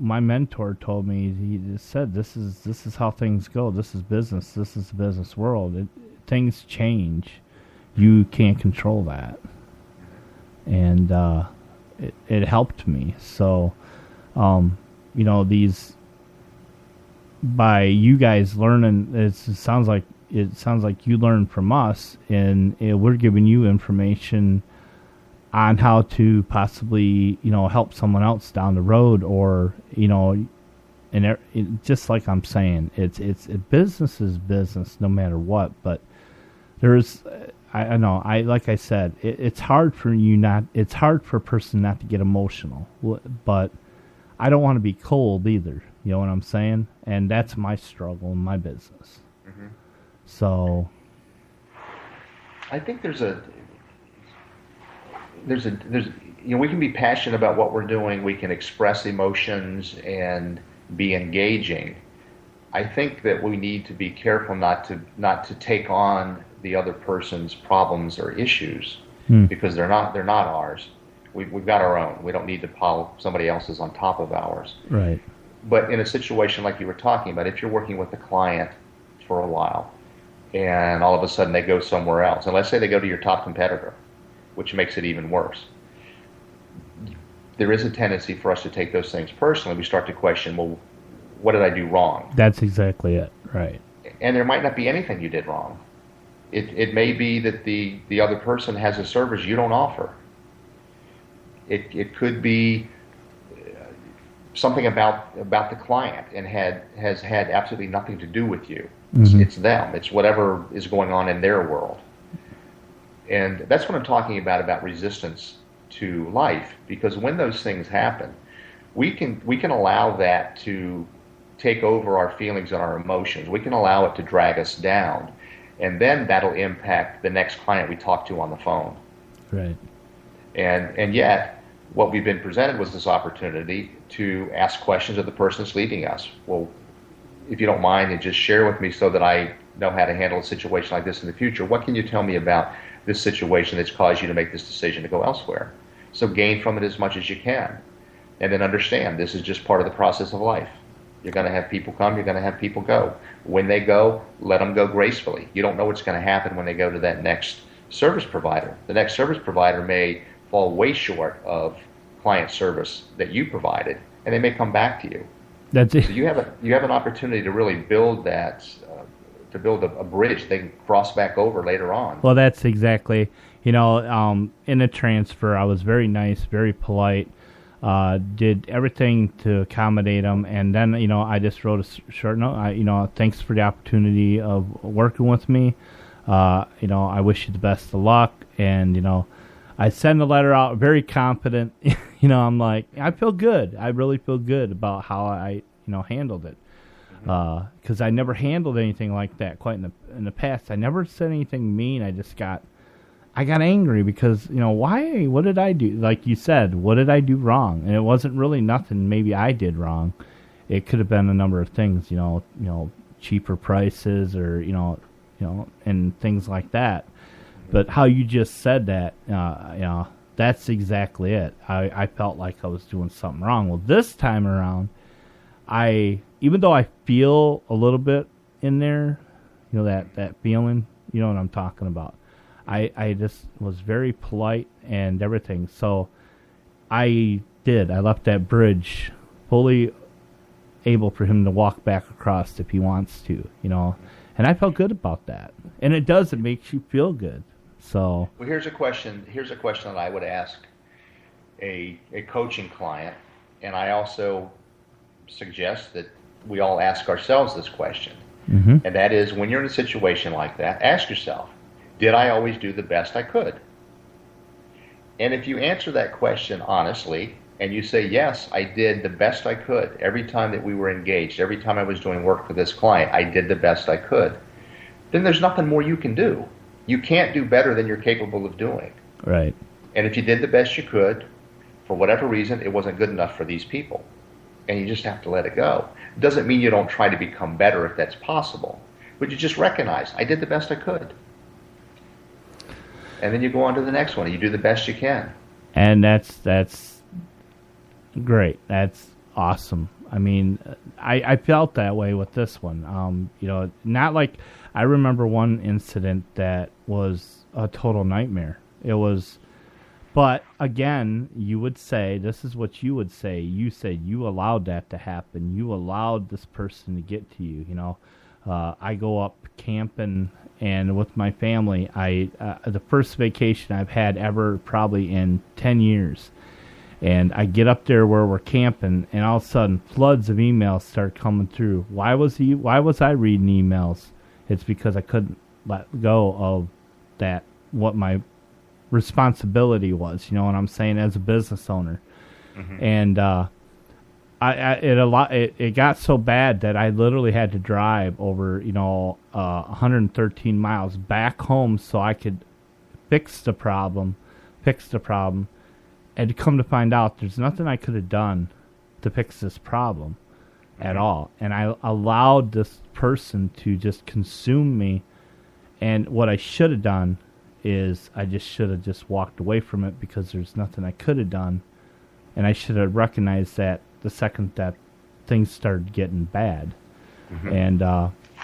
my mentor told me, he just said, this is how things go. This is business. This is the business world. Things change. You can't control that. And it helped me. So, by you guys learning, it sounds like you learned from us, and we're giving you information on how to possibly, help someone else down the road, or, and just like I'm saying, it's business is business no matter what. But there's, I know, like I said, it's hard for a person not to get emotional, but I don't want to be cold either. You know what I'm saying? And that's my struggle in my business. Mm-hmm. So I think there's we can be passionate about what we're doing. We can express emotions and be engaging. I think that we need to be careful not to take on the other person's problems or issues, because they're not ours. We've got our own. We don't need to pile somebody else's on top of ours. Right. But in a situation like you were talking about, if you're working with a client for a while and all of a sudden they go somewhere else, and let's say they go to your top competitor, which makes it even worse, there is a tendency for us to take those things personally. We start to question, well, what did I do wrong? That's exactly it, right. And there might not be anything you did wrong. It may be that the other person has a service you don't offer. It could be something about the client and has had absolutely nothing to do with you. It's them. It's whatever is going on in their world. And that's what I'm talking about resistance to life, because when those things happen, we can allow that to take over our feelings and our emotions. We can allow it to drag us down, and then that'll impact the next client we talk to on the phone. Right. And yet, what we've been presented was this opportunity to ask questions of the person that's leaving us. Well, if you don't mind, and just share with me so that I know how to handle a situation like this in the future. What can you tell me about this situation that's caused you to make this decision to go elsewhere? So gain from it as much as you can. And then understand this is just part of the process of life. You're going to have people come, you're going to have people go. When they go, let them go gracefully. You don't know what's going to happen when they go to that next service provider. The next service provider may fall way short of client service that you provided, and they may come back to you. That's it. So you have an opportunity to really build that, to build a bridge they can cross back over later on. Well, that's exactly, in a transfer, I was very nice, very polite, did everything to accommodate them, and then, I just wrote a short note, thanks for the opportunity of working with me. I wish you the best of luck. And, I send the letter out very confident. I'm like, I feel good. I really feel good about how I, handled it. Because I never handled anything like that quite in the past. I never said anything mean. I got angry because, why? What did I do? Like you said, what did I do wrong? And it wasn't really nothing maybe I did wrong. It could have been a number of things, cheaper prices or, and things like that. But how you just said that, that's exactly it. I felt like I was doing something wrong. Well, this time around, even though I feel a little bit in there, that feeling, you know what I'm talking about. I just was very polite and everything. So I left that bridge fully able for him to walk back across if he wants to, and I felt good about that. And it makes you feel good. So, well, here's a question that I would ask a coaching client, and I also suggest that we all ask ourselves this question. And that is, when you're in a situation like that, ask yourself, did I always do the best I could? And if you answer that question honestly, and you say, yes, I did the best I could every time that we were engaged, every time I was doing work for this client, I did the best I could, then there's nothing more you can do. You can't do better than you're capable of doing. Right. And if you did the best you could, for whatever reason, it wasn't good enough for these people. And you just have to let it go. It doesn't mean you don't try to become better if that's possible. But you just recognize, I did the best I could. And then you go on to the next one. And you do the best you can. And that's great. That's awesome. I mean, I felt that way with this one. Not like... I remember one incident that was a total nightmare. It was, but again, you would say, this is what you would say. You said you allowed that to happen. You allowed this person to get to you. I go up camping and with my family, the first vacation I've had ever probably in 10 years. And I get up there where we're camping, and all of a sudden, floods of emails start coming through. Why was I reading emails? It's because I couldn't let go of that, what my responsibility was, you know what I'm saying, as a business owner. And it got so bad that I literally had to drive over, 113 miles back home so I could fix the problem, and come to find out there's nothing I could have done to fix this problem at all. And I allowed this person to just consume me, and what I should have done is I just should have just walked away from it because there's nothing I could have done, and I should have recognized that the second that things started getting bad. And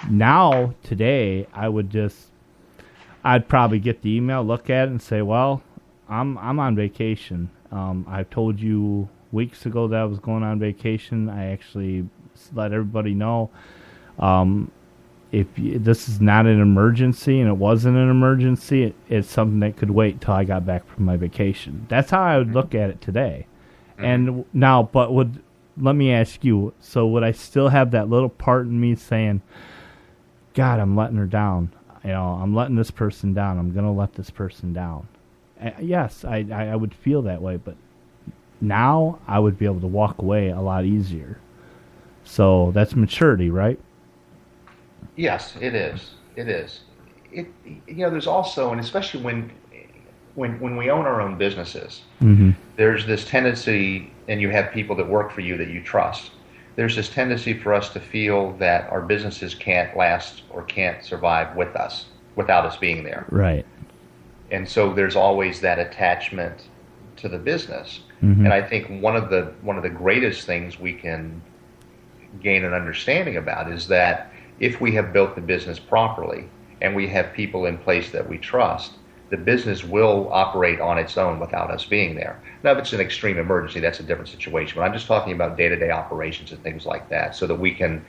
now today I'd probably get the email, look at it, and say, well, I'm on vacation. I told you weeks ago that I was going on vacation. I actually let everybody know, if this is not an emergency, and it wasn't an emergency, it's something that could wait till I got back from my vacation. That's how I would look at it today. And now, let me ask you, so would I still have that little part in me saying, God, I'm letting her down. I'm letting this person down. I'm going to let this person down. Yes, I would feel that way, but now I would be able to walk away a lot easier. So that's maturity, right? Yes, it is. It is. There's also, and especially when we own our own businesses, there's this tendency, and you have people that work for you that you trust. There's this tendency for us to feel that our businesses can't last or can't survive without us being there. Right. And so there's always that attachment to the business. And I think one of the greatest things we can gain an understanding about is that if we have built the business properly and we have people in place that we trust, the business will operate on its own without us being there. Now, if it's an extreme emergency, that's a different situation. But I'm just talking about day-to-day operations and things like that, so that we can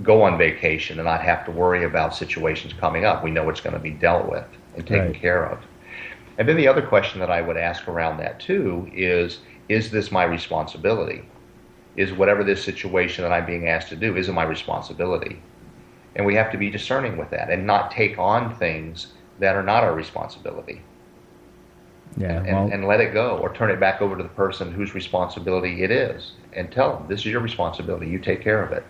go on vacation and not have to worry about situations coming up. We know it's going to be dealt with and taken care of. And then the other question that I would ask around that too is this my responsibility? Is whatever this situation that I'm being asked to do, is it my responsibility? And we have to be discerning with that and not take on things that are not our responsibility. Yeah, and let it go, or turn it back over to the person whose responsibility it is, and tell them, this is your responsibility, you take care of it.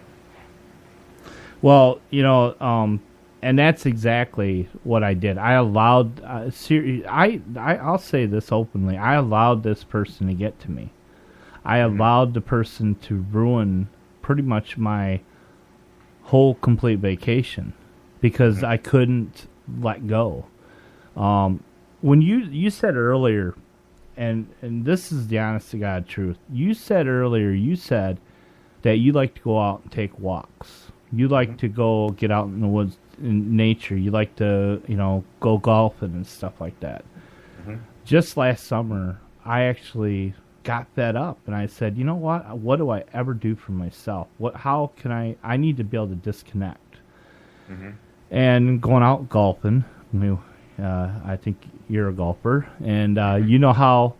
Well, and that's exactly what I did. I allowed, I'll say this openly, I allowed this person to get to me. I allowed the person to ruin pretty much my whole complete vacation because I couldn't let go. When you said earlier, and this is the honest to God truth, you said that you like to go out and take walks. You like to go get out in the woods, in nature. You like to, go golfing and stuff like that. Just last summer, I actually got fed up, and I said, you know what do I ever do for myself? How can I need to be able to disconnect. And going out golfing, I think you're a golfer, and you know how,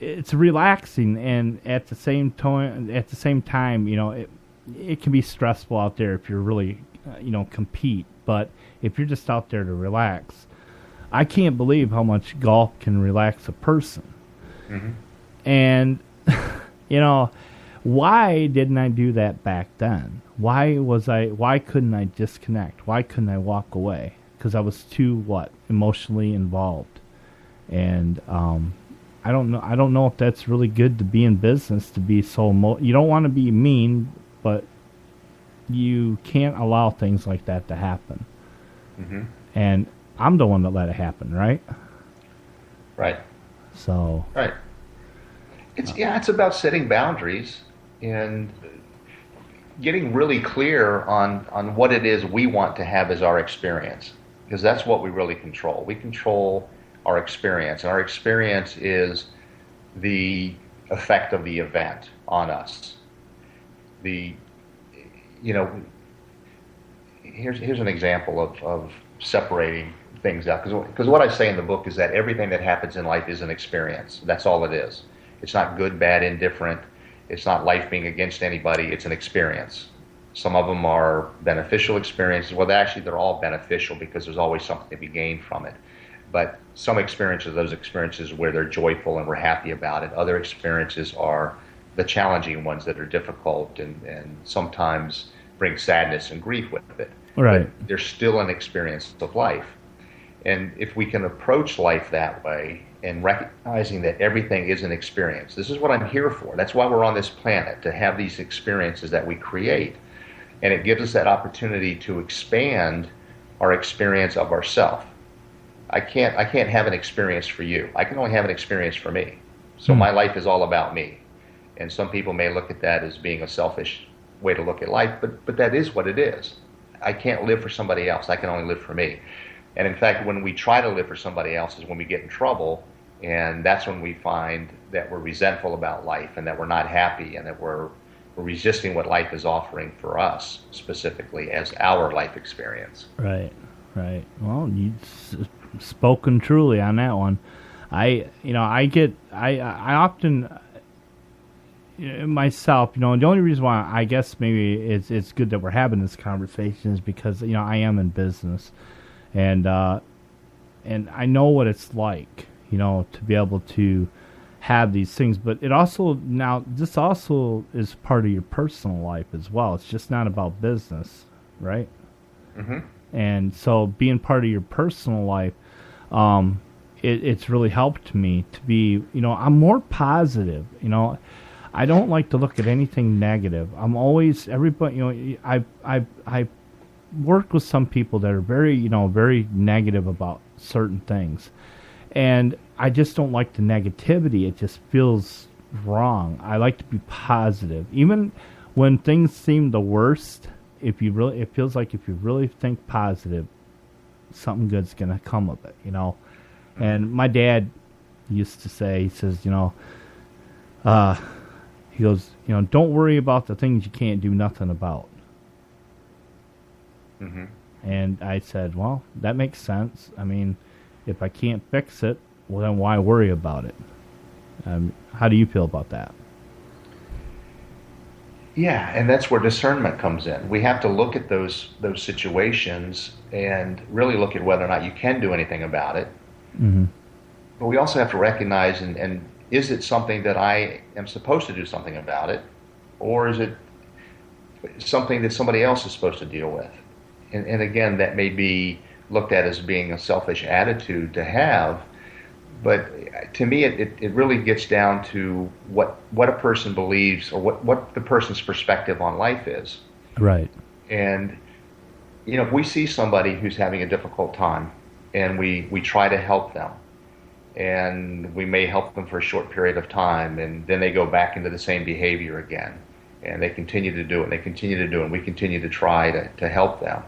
it's relaxing, and at the same time, it can be stressful out there if you're really, compete. But if you're just out there to relax, I can't believe how much golf can relax a person. And, why didn't I do that back then? Why couldn't I disconnect? Why couldn't I walk away? Because I was too, emotionally involved. And, I don't know if that's really good to be in business, to be so, you don't want to be mean, but you can't allow things like that to happen. And I'm the one that let it happen, right? Right. So. Right. It's about setting boundaries and getting really clear on what it is we want to have as our experience, because that's what we really control. We control our experience, and our experience is the effect of the event on us. Here's an example of separating things out, because what I say in the book is that everything that happens in life is an experience. That's all it is. It's not good, bad, indifferent. It's not life being against anybody. It's an experience. Some of them are beneficial experiences. Well, actually, they're all beneficial because there's always something to be gained from it. But some experiences, those experiences where they're joyful and we're happy about it. Other experiences are the challenging ones that are difficult and sometimes bring sadness and grief with it. Right. But they're still an experience of life. And if we can approach life that way and recognizing that everything is an experience, this is what I'm here for. That's why we're on this planet, to have these experiences that we create. And it gives us that opportunity to expand our experience of ourself. I can't have an experience for you. I can only have an experience for me. So my life is all about me. And some people may look at that as being a selfish way to look at life, but that is what it is. I can't live for somebody else. I can only live for me. And in fact, when we try to live for somebody else is when we get in trouble, and that's when we find that we're resentful about life and that we're not happy and that we're resisting what life is offering for us specifically as our life experience. Right. Well, you've spoken truly on that one. I often myself, the only reason why I guess maybe it's good that we're having this conversation is because I am in business, and I know what it's like, to be able to have these things. But this also is part of your personal life as well. It's just not about business, right? And so being part of your personal life, it's really helped me to be, I'm more positive. I don't like to look at anything negative. I'm always, everybody, I work with some people that are very, very negative about certain things. And I just don't like the negativity. It just feels wrong. I like to be positive. Even when things seem the worst, it feels like if you really think positive, something good's going to come of it, And my dad used to say, he says, he goes, don't worry about the things you can't do nothing about. And I said, well, that makes sense. I mean, if I can't fix it, well, then why worry about it? How do you feel about that? Yeah, and that's where discernment comes in. We have to look at those situations and really look at whether or not you can do anything about it. Mm-hmm. But we also have to recognize, and is it something that I am supposed to do something about it, or is it something that somebody else is supposed to deal with? And again, that may be looked at as being a selfish attitude to have, but to me, it really gets down to what a person believes, or what the person's perspective on life is. Right. And if we see somebody who's having a difficult time, and we try to help them, and we may help them for a short period of time, and then they go back into the same behavior again, and they continue to do it, and they continue to do it, and we continue to try to help them.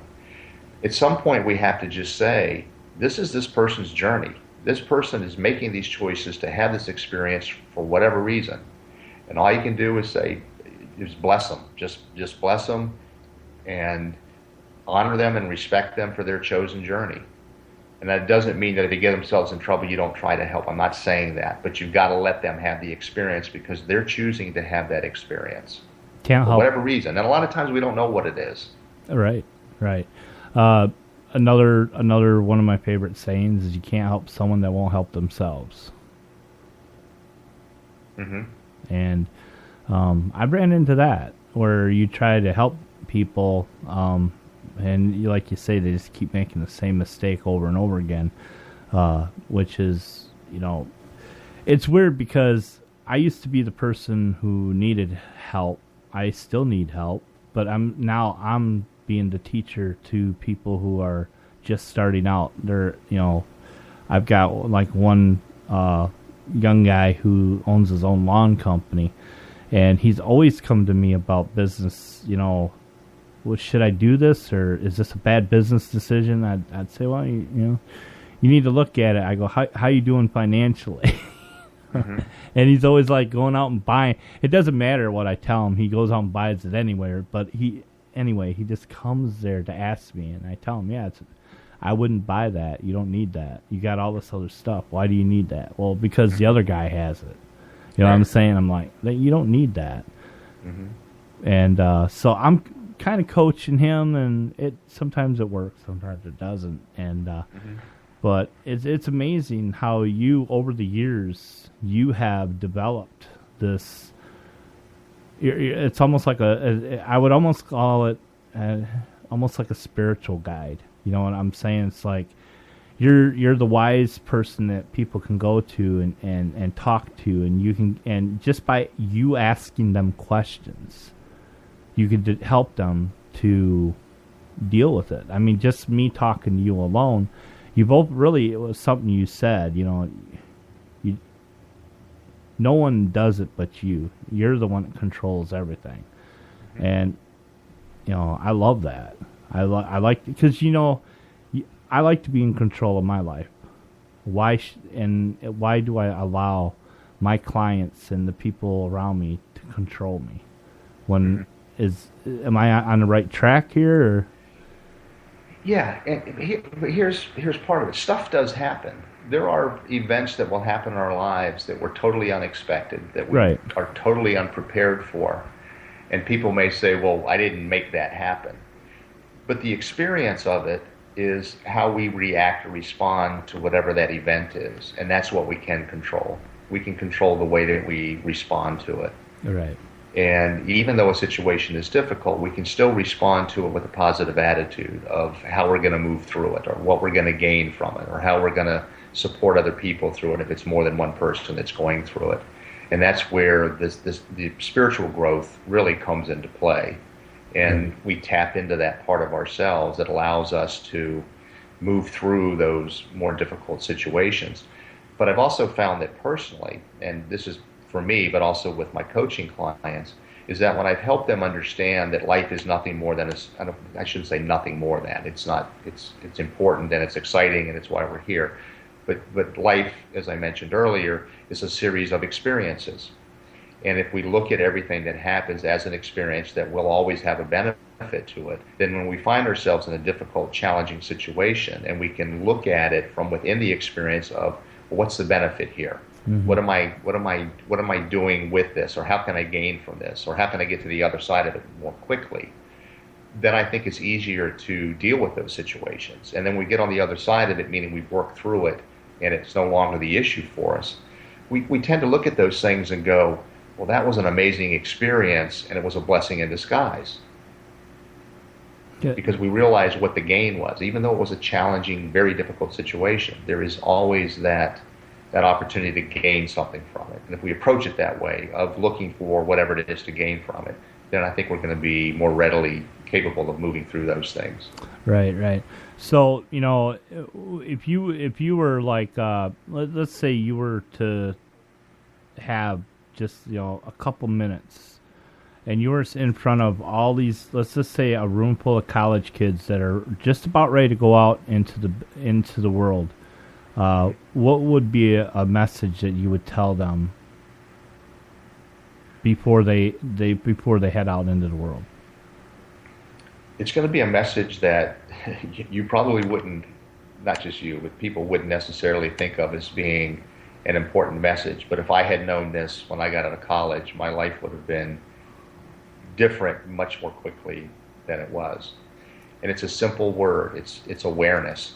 At some point, we have to just say, this is this person's journey. This person is making these choices to have this experience for whatever reason. And all you can do is bless them. Just bless them and honor them and respect them for their chosen journey. And that doesn't mean that if they get themselves in trouble, you don't try to help. I'm not saying that. But you've got to let them have the experience because they're choosing to have that experience. Can't help. For whatever reason. And a lot of times we don't know what it is. Right. Another one of my favorite sayings is you can't help someone that won't help themselves. Mm-hmm. And I ran into that where you try to help people, and like you say, they just keep making the same mistake over and over again, which is, it's weird because I used to be the person who needed help. I still need help, but I'm being the teacher to people who are just starting out. I've got like one young guy who owns his own lawn company, and he's always come to me about business. Well, should I do this, or is this a bad business decision? I'd say, well, you need to look at it. I go, how you doing financially? Mm-hmm. And he's always like going out and buying. It doesn't matter what I tell him. He goes out and buys it anywhere. But he just comes there to ask me, and I tell him, I wouldn't buy that. You don't need that. You got all this other stuff. Why do you need that? Well, because the other guy has it. You know what I'm saying? I'm like, you don't need that. Mm-hmm. And so I'm kind of coaching him, and sometimes it works, sometimes it doesn't. And but it's amazing how over the years you have developed this. It's almost like I would almost call it almost like a spiritual guide. You know what I'm saying? It's like you're the wise person that people can go to and talk to, and just by you asking them questions, you could help them to deal with it. I mean, just me talking to you alone, it was something you said, no one does it but you. You're the one that controls everything. Mm-hmm. And, I love that. I like, because, I like to be in control of my life. Why do I allow my clients and the people around me to control me? Am I on the right track here? Or? Yeah, but here's part of it. Stuff does happen. There are events that will happen in our lives that were totally unexpected, that we are totally unprepared for. And people may say, well, I didn't make that happen. But the experience of it is how we react or respond to whatever that event is. And that's what we can control. We can control the way that we respond to it. Right. And even though a situation is difficult, we can still respond to it with a positive attitude of how we're going to move through it, or what we're going to gain from it, or how we're going to support other people through it if it's more than one person that's going through it. And that's where the spiritual growth really comes into play. And we tap into that part of ourselves that allows us to move through those more difficult situations. But I've also found that personally, and this is for me, but also with my coaching clients, is that when I've helped them understand that life is nothing more than I shouldn't say nothing more than. It's not. It's important and it's exciting and it's why we're here. But life, as I mentioned earlier, is a series of experiences. And if we look at everything that happens as an experience that will always have a benefit to it, then when we find ourselves in a difficult, challenging situation, and we can look at it from within the experience of what's the benefit here? Mm-hmm. What am I doing with this, or how can I gain from this, or how can I get to the other side of it more quickly? Then I think it's easier to deal with those situations. And then we get on the other side of it, meaning we've worked through it and it's no longer the issue for us. We tend to look at those things and go, well, that was an amazing experience and it was a blessing in disguise. Good. Because we realize what the gain was. Even though it was a challenging, very difficult situation, there is always that opportunity to gain something from it. And if we approach it that way, of looking for whatever it is to gain from it, then I think we're going to be more readily capable of moving through those things. Right. So, if you were like, let's say you were to have just, a couple minutes, and you were in front of all these, let's just say a room full of college kids that are just about ready to go out into the world, what would be a message that you would tell them before they head out into the world? It's going to be a message that you probably wouldn't, not just you, but people wouldn't necessarily think of as being an important message. But if I had known this when I got out of college, my life would have been different much more quickly than it was. And it's a simple word. It's awareness.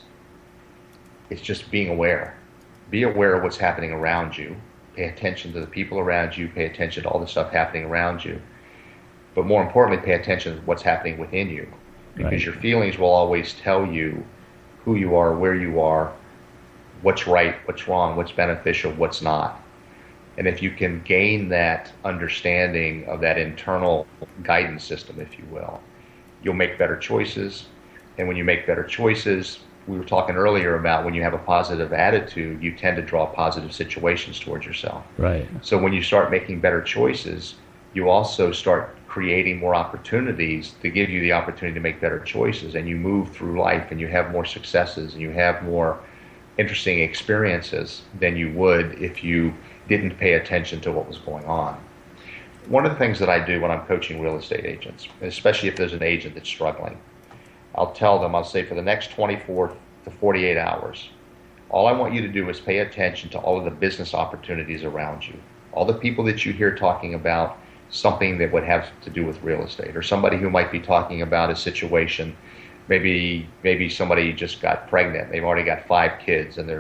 It's just being aware. Be aware of what's happening around you. Pay attention to the people around you. Pay attention to all the stuff happening around you. But more importantly, pay attention to what's happening within you. Because Right. Your feelings will always tell you who you are, where you are, what's right, what's wrong, what's beneficial, what's not. And if you can gain that understanding of that internal guidance system, if you will, you'll make better choices. And when you make better choices, we were talking earlier about when you have a positive attitude, you tend to draw positive situations towards yourself. Right. So when you start making better choices, you also start creating more opportunities to give you the opportunity to make better choices, and you move through life and you have more successes and you have more interesting experiences than you would if you didn't pay attention to what was going on. One of the things that I do when I'm coaching real estate agents, especially if there's an agent that's struggling, I'll tell them, I'll say for the next 24 to 48 hours, all I want you to do is pay attention to all of the business opportunities around you. All the people that you hear talking about something that would have to do with real estate, or somebody who might be talking about a situation, maybe somebody just got pregnant, they've already got 5 kids, and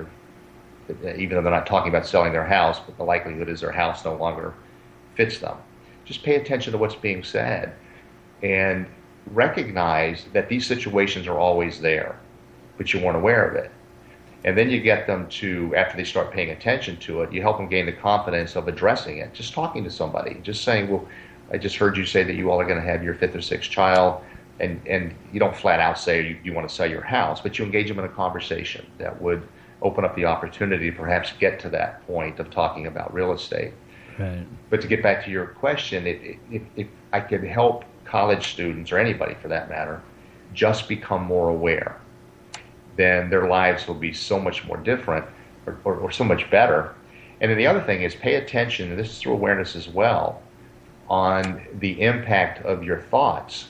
even though they're not talking about selling their house, but the likelihood is their house no longer fits them. Just pay attention to what's being said and recognize that these situations are always there, but you weren't aware of it. And then you get them to, after they start paying attention to it, you help them gain the confidence of addressing it. Just talking to somebody, just saying, well, I just heard you say that you all are going to have your 5th or 6th child, and you don't flat out say you want to sell your house, but you engage them in a conversation that would open up the opportunity to perhaps get to that point of talking about real estate. Right. But to get back to your question, if I could help college students, or anybody for that matter, just become more aware, then their lives will be so much more different, or so much better. And then the other thing is pay attention, and this is through awareness as well, on the impact of your thoughts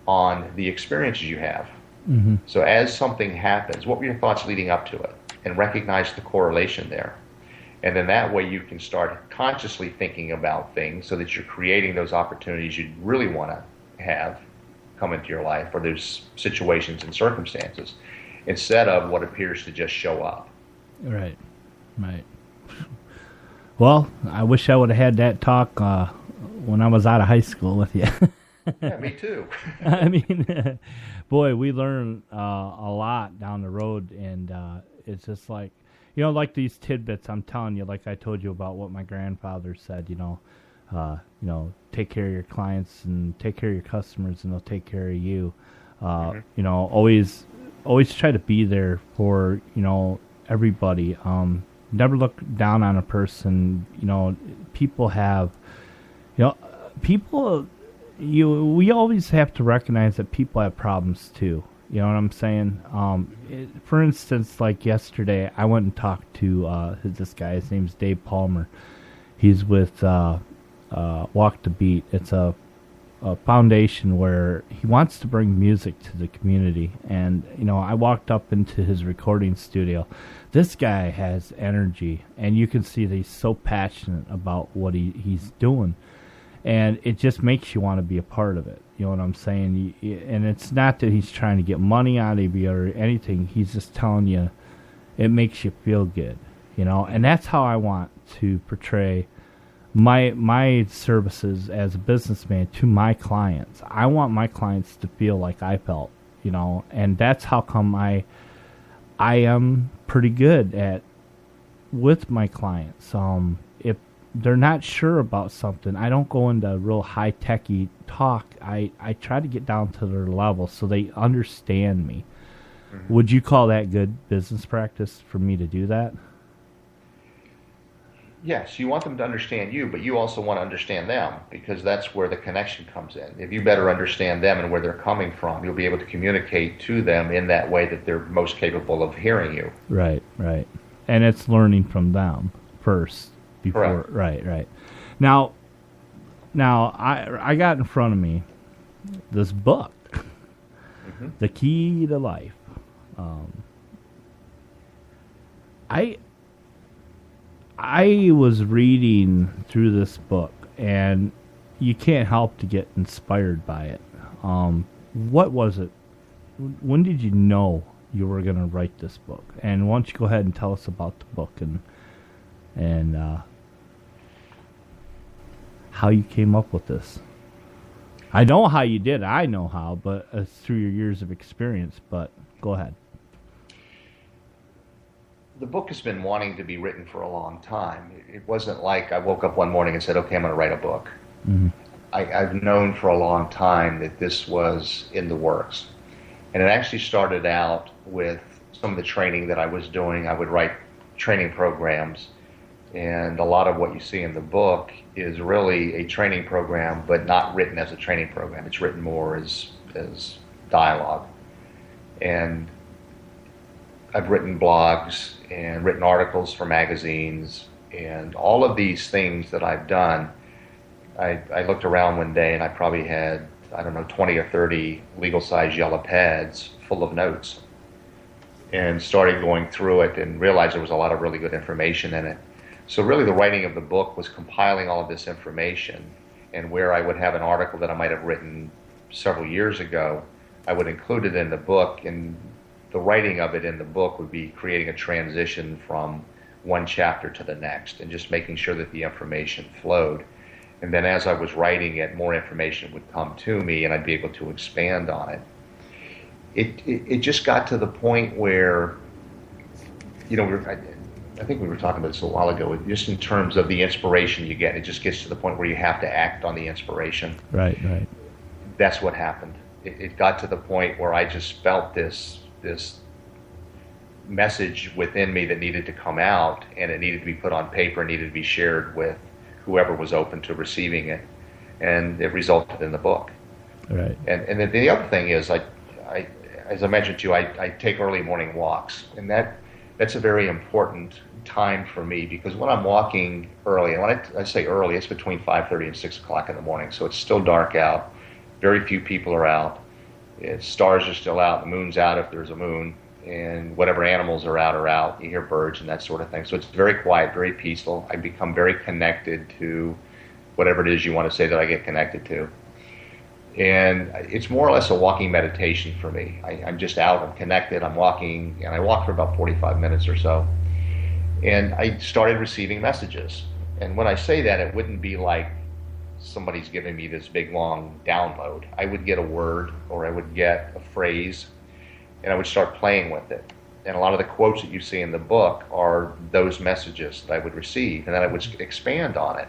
on the experiences you have. Mm-hmm. So as something happens, what were your thoughts leading up to it? And recognize the correlation there. And then that way you can start consciously thinking about things so that you're creating those opportunities you really want to have come into your life, or those situations and circumstances, instead of what appears to just show up. Right. Well, I wish I would have had that talk when I was out of high school with you. Yeah, me too. I mean, boy, we learn a lot down the road, and it's just like, like these tidbits I'm telling you, like I told you about what my grandfather said, take care of your clients and take care of your customers, and they'll take care of you. Always try to be there for, everybody. Never look down on a person. People have, we always have to recognize that people have problems too. You know what I'm saying? For instance, like yesterday, I went and talked to this guy. His name's Dave Palmer. He's with Walk the Beat. It's a a foundation where he wants to bring music to the community. And, I walked up into his recording studio. This guy has energy, and you can see that he's so passionate about what he's doing. And it just makes you want to be a part of it. You know what I'm saying? And it's not that he's trying to get money out of you or anything. He's just telling you it makes you feel good, And that's how I want to portray my services as a businessman to my clients. I want my clients to feel like I felt, and that's how come I am pretty good at with my clients. If they're not sure about something, I don't go into real high-techy talk. I try to get down to their level so they understand me. Mm-hmm. Would you call that good business practice for me to do that? Yes, you want them to understand you, but you also want to understand them, because that's where the connection comes in. If you better understand them and where they're coming from, you'll be able to communicate to them in that way that they're most capable of hearing you. Right. And it's learning from them first. Before, correct. Right. Now I got in front of me this book, mm-hmm. The Key to Life. I was reading through this book, and you can't help to get inspired by it. What was it? When did you know you were going to write this book? And why don't you go ahead and tell us about the book and how you came up with this? I know how you did. I know how, but it's through your years of experience. But go ahead. The book has been wanting to be written for a long time. It wasn't like I woke up one morning and said, okay, I'm going to write a book. Mm-hmm. I've known for a long time that this was in the works. And it actually started out with some of the training that I was doing. I would write training programs. And a lot of what you see in the book is really a training program, but not written as a training program. It's written more as dialogue. And I've written blogs and written articles for magazines, and all of these things that I've done, I looked around one day and I probably had, 20 or 30 legal-size yellow pads full of notes, and started going through it and realized there was a lot of really good information in it. So really the writing of the book was compiling all of this information, and where I would have an article that I might have written several years ago, I would include it in the book, and the writing of it in the book would be creating a transition from one chapter to the next and just making sure that the information flowed. And then as I was writing it, more information would come to me and I'd be able to expand on it. It just got to the point where, I think we were talking about this a while ago, just in terms of the inspiration you get. It just gets to the point where you have to act on the inspiration. Right. That's what happened. It got to the point where I just felt this message within me that needed to come out, and it needed to be put on paper, and needed to be shared with whoever was open to receiving it, and it resulted in the book. Right. And then the other thing is, I as I mentioned to you, I take early morning walks, and that's a very important time for me, because when I'm walking early, and when I say early, it's between 5:30 and 6 o'clock in the morning, so it's still dark out, very few people are out. Stars are still out, the moon's out if there's a moon, and whatever animals are out. You hear birds and that sort of thing. So it's very quiet, very peaceful. I become very connected to whatever it is you want to say that I get connected to. And it's more or less a walking meditation for me. I'm just out, I'm connected, I'm walking, and I walk for about 45 minutes or so. And I started receiving messages. And when I say that, it wouldn't be like somebody's giving me this big long download. I would get a word, or I would get a phrase, and I would start playing with it. And a lot of the quotes that you see in the book are those messages that I would receive, and then I would expand on it.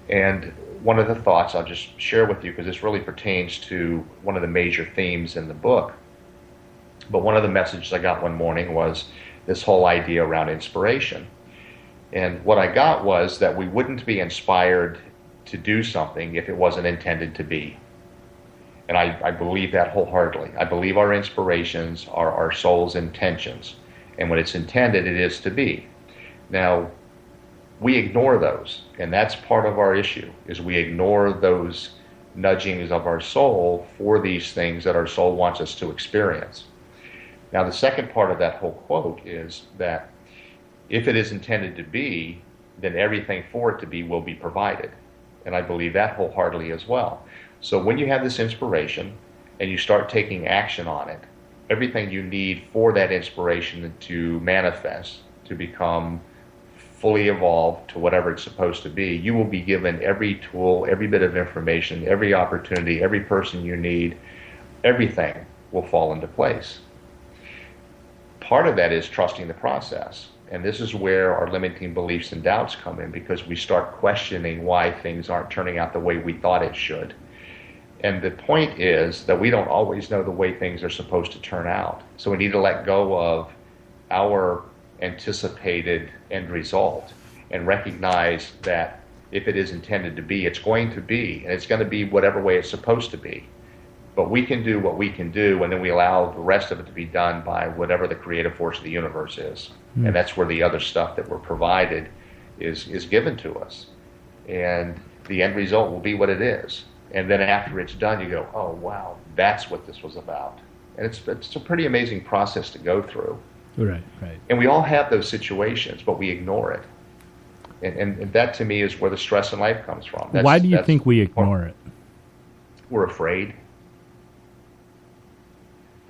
And one of the thoughts I'll just share with you, because this really pertains to one of the major themes in the book, but one of the messages I got one morning was this whole idea around inspiration. And what I got was that we wouldn't be inspired to do something if it wasn't intended to be. And I believe that wholeheartedly. I believe our inspirations are our soul's intentions. And when it's intended, it is to be. Now, we ignore those. And that's part of our issue, is we ignore those nudgings of our soul for these things that our soul wants us to experience. Now, the second part of that whole quote is that if it is intended to be, then everything for it to be will be provided. And I believe that wholeheartedly as well. So when you have this inspiration and you start taking action on it, everything you need for that inspiration to manifest, to become fully evolved to whatever it's supposed to be, you will be given every tool, every bit of information, every opportunity, every person you need. Everything will fall into place. Part of that is trusting the process. And this is where our limiting beliefs and doubts come in, because we start questioning why things aren't turning out the way we thought it should. And the point is that we don't always know the way things are supposed to turn out. So we need to let go of our anticipated end result and recognize that if it is intended to be, it's going to be, and it's going to be whatever way it's supposed to be. But we can do what we can do, and then we allow the rest of it to be done by whatever the creative force of the universe is. And that's where the other stuff that we're provided is given to us. And the end result will be what it is. And then after it's done, you go, oh, wow, that's what this was about. And it's a pretty amazing process to go through. Right. And we all have those situations, but we ignore it. And that, to me, is where the stress in life comes from. Why do you think we ignore it? We're afraid.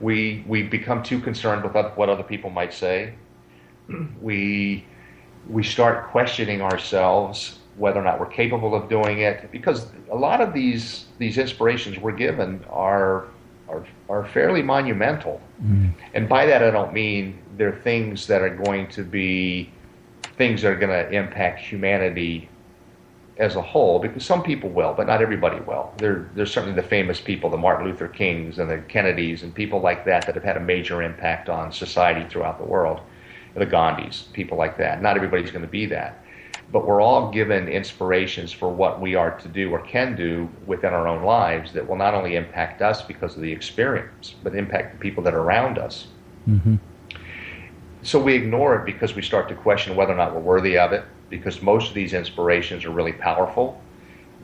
We become too concerned with what other people might say. We start questioning ourselves whether or not we're capable of doing it, because a lot of these inspirations we're given are fairly monumental. And by that I don't mean they're things that are going to be things that are going to impact humanity as a whole, because some people will, but not everybody will. There's certainly the famous people, the Martin Luther Kings and the Kennedys and people like that have had a major impact on society throughout the world. The Gandhis, people like that. Not everybody's going to be that. But we're all given inspirations for what we are to do or can do within our own lives that will not only impact us because of the experience, but impact the people that are around us. Mm-hmm. So we ignore it because we start to question whether or not we're worthy of it, because most of these inspirations are really powerful.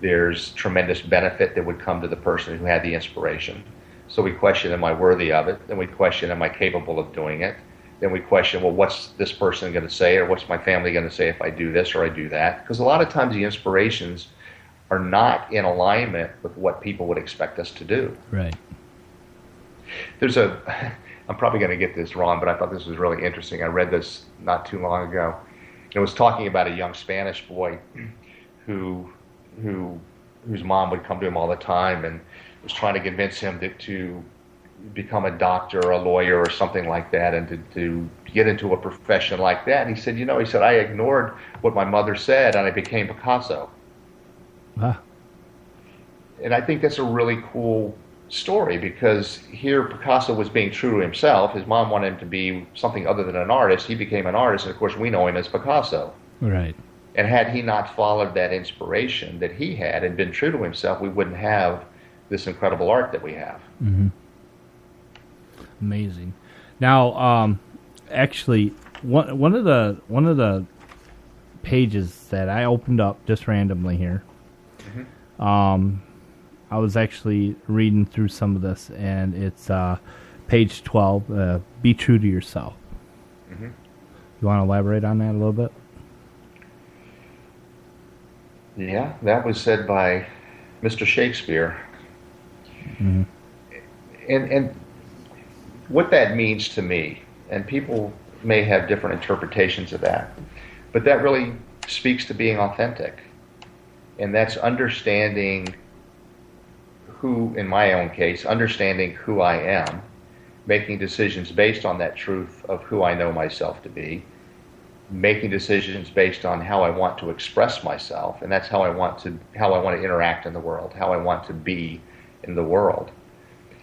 There's tremendous benefit that would come to the person who had the inspiration. So we question, am I worthy of it? Then we question, am I capable of doing it? Then we question, well, what's this person going to say, or what's my family going to say if I do this or I do that? Because a lot of times the inspirations are not in alignment with what people would expect us to do. Right. I'm probably going to get this wrong, but I thought this was really interesting. I read this not too long ago. It was talking about a young Spanish boy whose mom would come to him all the time and was trying to convince him to become a doctor or a lawyer or something like that, and to get into a profession like that. And he said, I ignored what my mother said and I became Picasso. Ah. And I think that's a really cool story, because here Picasso was being true to himself. His mom wanted him to be something other than an artist. He became an artist, and of course we know him as Picasso. Right. And had he not followed that inspiration that he had and been true to himself, we wouldn't have this incredible art that we have. Mm-hmm. Amazing. Now, actually, one of the pages that I opened up just randomly here, mm-hmm. I was actually reading through some of this, and it's page 12. Be true to yourself. Mm-hmm. You want to elaborate on that a little bit? Yeah, that was said by Mr. Shakespeare. Mm-hmm. And what that means to me, and people may have different interpretations of that, but that really speaks to being authentic. And that's understanding who, in my own case, understanding who I am, making decisions based on that truth of who I know myself to be, making decisions based on how I want to express myself, and that's how I want to interact in the world, how I want to be in the world,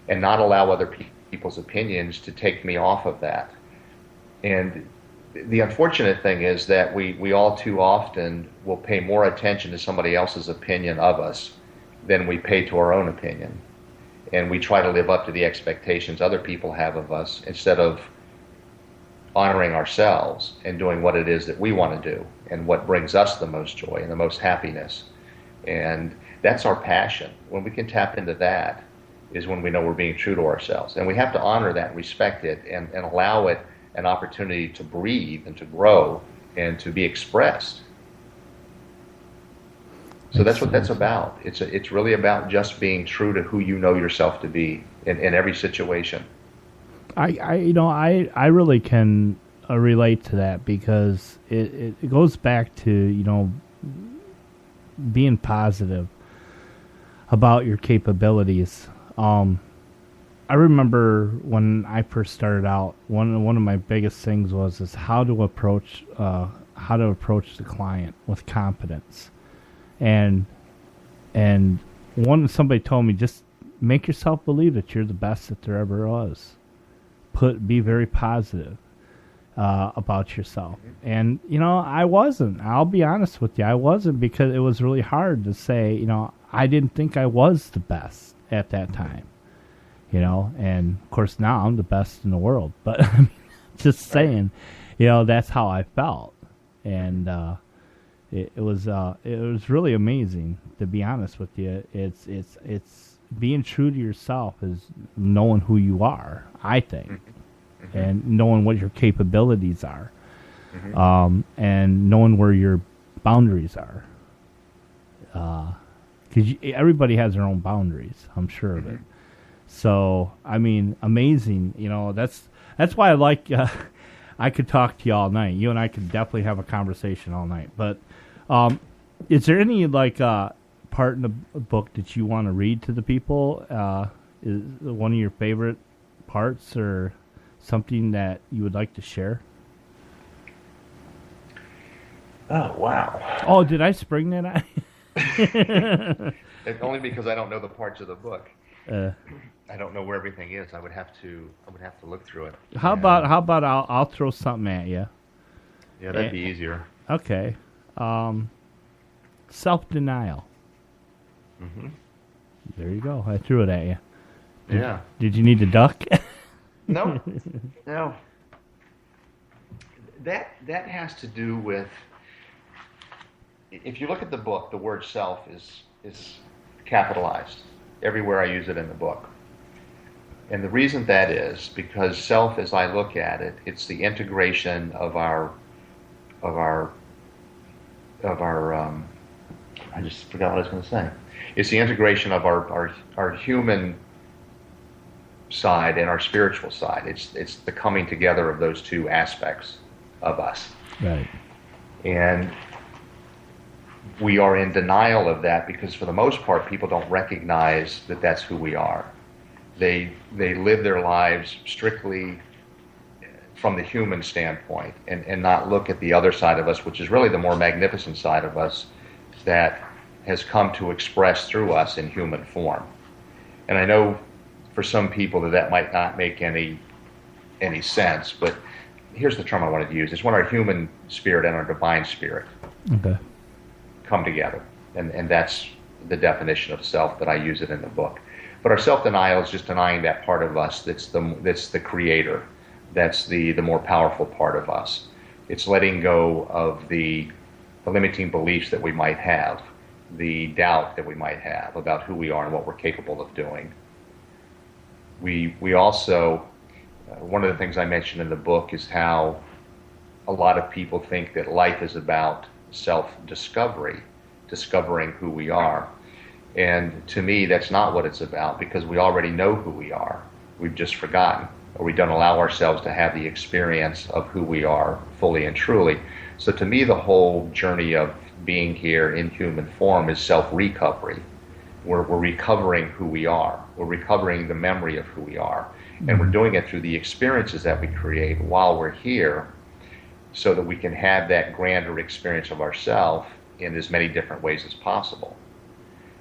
and not allow other people's opinions to take me off of that. And the unfortunate thing is that we all too often will pay more attention to somebody else's opinion of us than we pay to our own opinion. And we try to live up to the expectations other people have of us instead of honoring ourselves and doing what it is that we want to do and what brings us the most joy and the most happiness. And That's our passion. When we can tap into that is when we know we're being true to ourselves. And we have to honor that, respect it, and allow it an opportunity to breathe and to grow and to be expressed. So that's what that's about. It's really about just being true to who you know yourself to be in every situation. I really can relate to that, because it goes back to, being positive about your capabilities. I remember when I first started out, one of my biggest things was how to approach the client with confidence, and somebody told me, just make yourself believe that you're the best that there ever was. Be very positive about yourself. And, I wasn't. I'll be honest with you. I wasn't, because it was really hard to say, I didn't think I was the best at that time. And of course now I'm the best in the world. But just saying, that's how I felt. And it was really amazing, to be honest with you. It's being true to yourself is knowing who you are, I think. Mm-hmm. And knowing what your capabilities are. Mm-hmm. And knowing where your boundaries are. Because everybody has their own boundaries, I'm sure of it. So, amazing. That's why I like, I could talk to you all night. You and I could definitely have a conversation all night. But is there any, part in the book that you want to read to the people? Is one of your favorite parts, or something that you would like to share? Oh, wow. Oh, did I spring that on? Only because I don't know the parts of the book. I don't know where everything is. I would have to look through it. How about I'll throw something at you? Yeah, that'd be easier. Okay. Self-denial. Mm-hmm. There you go. I threw it at you. Yeah. Did you need to duck? No. That has to do with, if you look at the book, the word self is capitalized everywhere I use it in the book. And the reason that is because self, as I look at it, it's the integration of our I just forgot what I was going to say. It's the integration of our human side and our spiritual side. It's the coming together of those two aspects of us. Right. And we are in denial of that because, for the most part, people don't recognize that that's who we are. They live their lives strictly from the human standpoint and not look at the other side of us, which is really the more magnificent side of us that has come to express through us in human form. And I know for some people that might not make any sense, but here's the term I wanted to use. It's when our human spirit and our divine spirit come together. And that's the definition of self that I use it in the book. But our self-denial is just denying that part of us that's the creator. That's the more powerful part of us. It's letting go of the limiting beliefs that we might have, the doubt that we might have about who we are and what we're capable of doing. We also, one of the things I mentioned in the book is how a lot of people think that life is about self-discovery, discovering who we are. And to me, that's not what it's about, because we already know who we are. We've just forgotten, or we don't allow ourselves to have the experience of who we are fully and truly. So to me, the whole journey of being here in human form is self-recovery. We're recovering who we are. We're recovering the memory of who we are. And we're doing it through the experiences that we create while we're here, so that we can have that grander experience of ourselves in as many different ways as possible.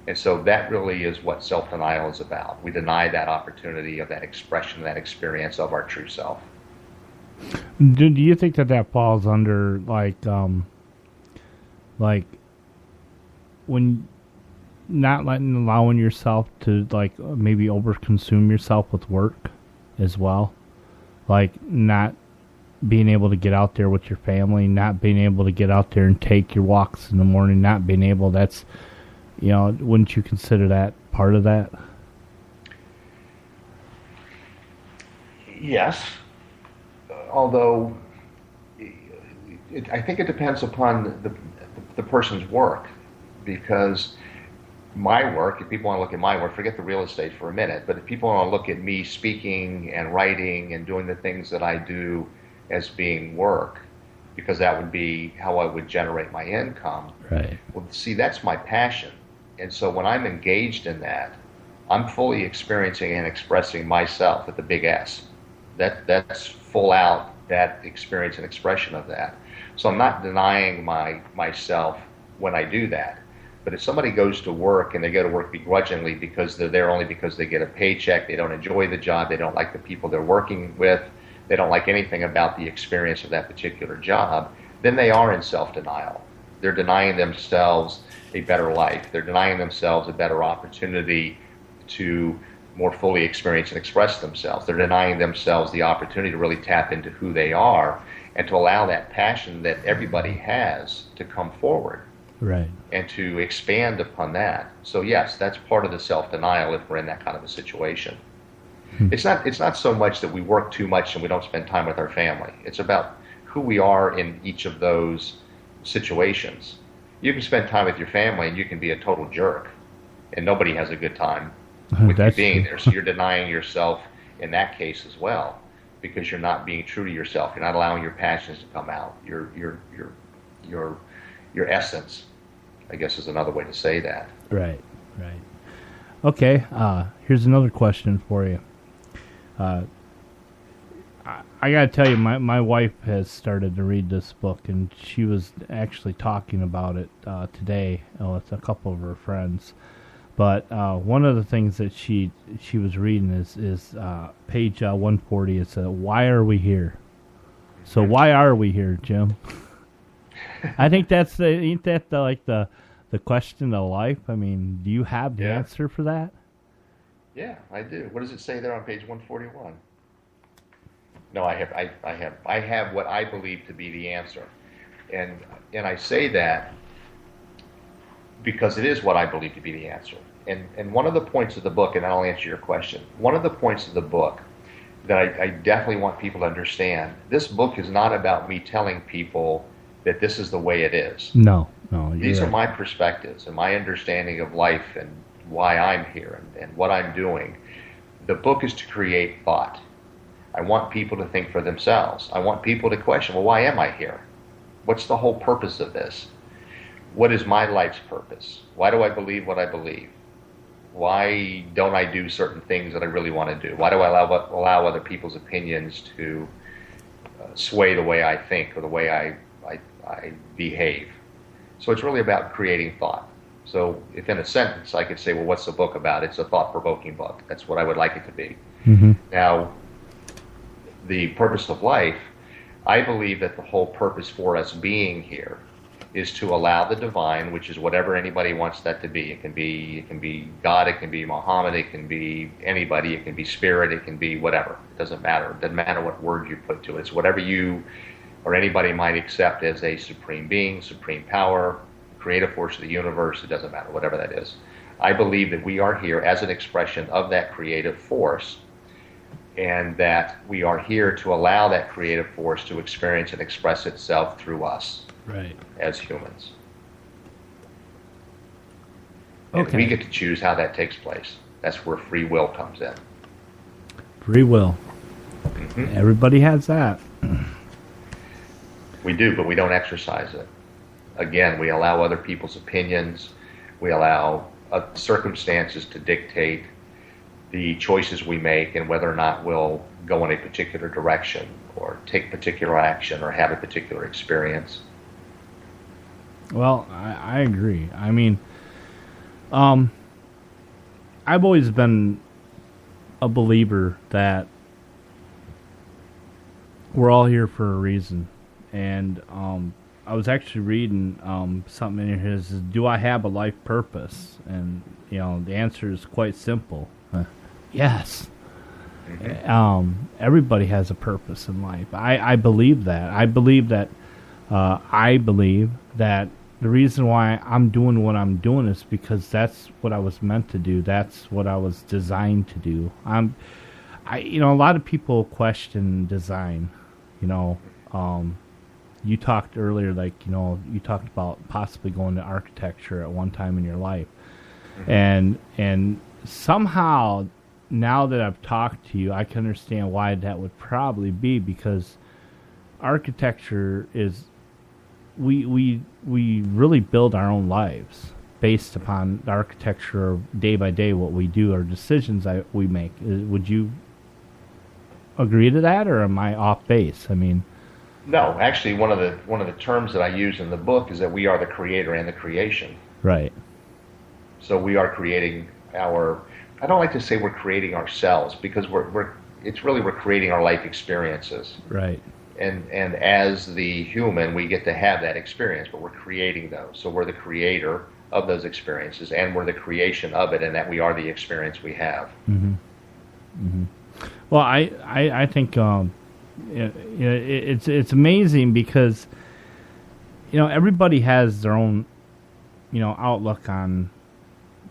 And so that really is what self-denial is about. We deny that opportunity of that expression, that experience of our true self. Do you think that falls under like when not allowing yourself to maybe overconsume yourself with work as well? Like not being able to get out there with your family, not being able to get out there and take your walks in the morning, not being able, wouldn't you consider that part of that? Yes, although I think it depends upon the person's work, because my work, if people want to look at my work, forget the real estate for a minute, but if people want to look at me speaking and writing and doing the things that I do as being work, because that would be how I would generate my income. Right. Well, see, that's my passion. And so when I'm engaged in that, I'm fully experiencing and expressing myself with the big S. That's full out that experience and expression of that. So I'm not denying myself when I do that. But if somebody goes to work and they go to work begrudgingly because they're there only because they get a paycheck, they don't enjoy the job, they don't like the people they're working with, they don't like anything about the experience of that particular job, then they are in self-denial. They're denying themselves a better life. They're denying themselves a better opportunity to more fully experience and express themselves. They're denying themselves the opportunity to really tap into who they are and to allow that passion that everybody has to come forward. Right. And to expand upon that. So yes, that's part of the self-denial if we're in that kind of a situation. It's not so much that we work too much and we don't spend time with our family. It's about who we are in each of those situations. You can spend time with your family and you can be a total jerk, and nobody has a good time with you being there. So you're denying yourself in that case as well, because you're not being true to yourself. You're not allowing your passions to come out. Your essence, I guess, is another way to say that. Right. Okay, here's another question for you. I got to tell you, my wife has started to read this book, and she was actually talking about it today with a couple of her friends. But one of the things that she was reading is page 140. It's why are we here? So why are we here, Jim? I think ain't that the question of life? I mean, do you have the answer for that? Yeah, I do. What does it say there on page 141? No, I have what I believe to be the answer, and I say that because it is what I believe to be the answer. And one of the points of the book, and I'll answer your question. One of the points of the book that I definitely want people to understand. This book is not about me telling people that this is the way it is. No. These are my perspectives and my understanding of life and why I'm here and what I'm doing. The book is to create thought. I want people to think for themselves. I want people to question, well, why am I here? What's the whole purpose of this? What is my life's purpose? Why do I believe what I believe? Why don't I do certain things that I really want to do? Why do I allow other people's opinions to sway the way I think or the way I behave? So it's really about creating thought. So if in a sentence I could say, well, what's the book about? It's a thought-provoking book. That's what I would like it to be. Mm-hmm. Now, the purpose of life, I believe that the whole purpose for us being here is to allow the divine, which is whatever anybody wants that to be. It can be God, it can be Muhammad, it can be anybody, it can be spirit, it can be whatever. It doesn't matter. It doesn't matter what word you put to it. It's whatever you or anybody might accept as a supreme being, supreme power, creative force of the universe. It doesn't matter, whatever that is. I believe that we are here as an expression of that creative force, and that we are here to allow that creative force to experience and express itself through us, right, as humans. Okay. And we get to choose how that takes place. That's where free will comes in. Free will. Mm-hmm. Everybody has that. We do, but we don't exercise it. Again, we allow other people's opinions. We allow circumstances to dictate the choices we make and whether or not we'll go in a particular direction or take particular action or have a particular experience. Well, I agree. I mean, I've always been a believer that we're all here for a reason. And I was actually reading something in here that says, do I have a life purpose? And, the answer is quite simple. Yes. Mm-hmm. Everybody has a purpose in life. I believe that. I believe that the reason why I'm doing what I'm doing is because that's what I was meant to do. That's what I was designed to do. A lot of people question design. You talked earlier, you talked about possibly going to architecture at one time in your life, and somehow, now that I've talked to you, I can understand why that would probably be, because architecture is we really build our own lives based upon the architecture of day by day, what we do, our decisions we make. Would you agree to that, or am I off base? I mean, no. Actually, one of the terms that I use in the book is that we are the creator and the creation. Right. So we are creating our. I don't like to say we're creating ourselves, because we're creating our life experiences. Right. And as the human, we get to have that experience, but we're creating those. So we're the creator of those experiences, and we're the creation of it, and that we are the experience we have. Mm-hmm. Mm-hmm. Well, I think it's amazing, because everybody has their own outlook on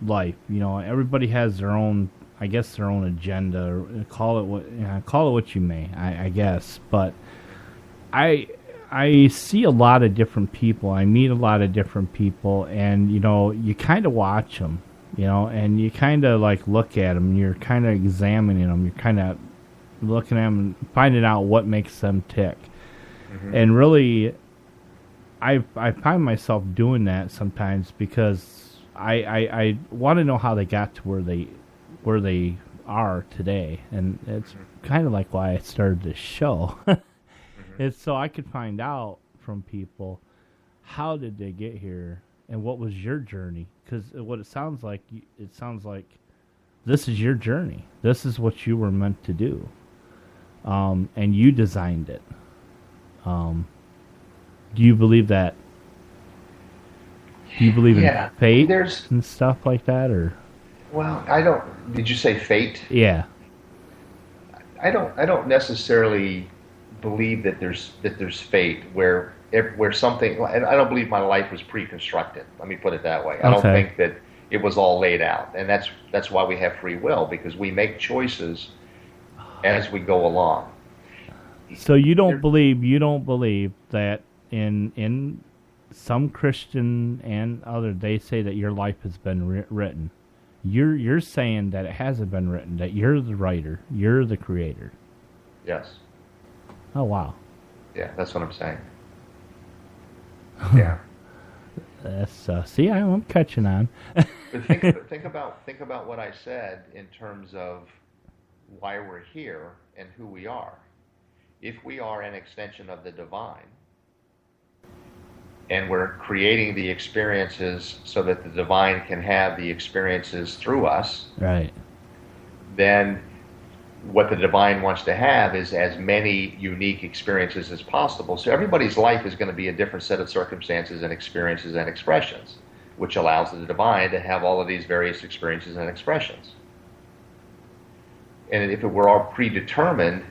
life. Everybody has their own, I guess, their own agenda. Or call it what you may, I guess. But I see a lot of different people. I meet a lot of different people, and you kind of watch them, and you kind of look at them. You're kind of examining them. You're kind of looking at them and finding out what makes them tick. Mm-hmm. And really, I find myself doing that sometimes, because I want to know how they got to where they are today, and it's kind of like why I started this show. It's so I could find out from people, how did they get here, and what was your journey? Because what it sounds like this is your journey. This is what you were meant to do, and you designed it. Do you believe that? Do you believe in fate and stuff like that, or? Well, I don't. Did you say fate? Yeah. I don't necessarily believe that there's fate where something. I don't believe my life was pre-constructed. Let me put it that way. I don't think that it was all laid out, and that's why we have free will, because we make choices as we go along. So you don't believe that in some Christian and other, they say that your life has been written. You're saying that it hasn't been written, that you're the writer, you're the creator. Yes. Oh, wow. Yeah, that's what I'm saying. Yeah. That's see, I'm catching on. But think about what I said in terms of why we're here and who we are. If we are an extension of the divine, and we're creating the experiences so that the divine can have the experiences through us, right? Then what the divine wants to have is as many unique experiences as possible. So everybody's life is going to be a different set of circumstances and experiences and expressions, which allows the divine to have all of these various experiences and expressions. And if it were all predetermined,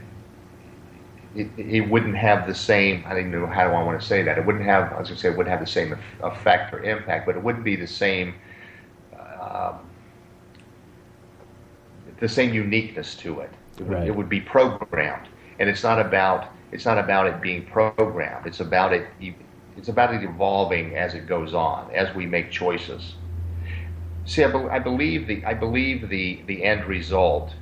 it wouldn't have the same, I don't even know how do I want to say that. It wouldn't have, I was going to say it wouldn't have the same effect or impact, but it wouldn't be the same uniqueness to it. It would be programmed, and it's not about it being programmed. It's about it evolving as it goes on, as we make choices. See, I believe the end result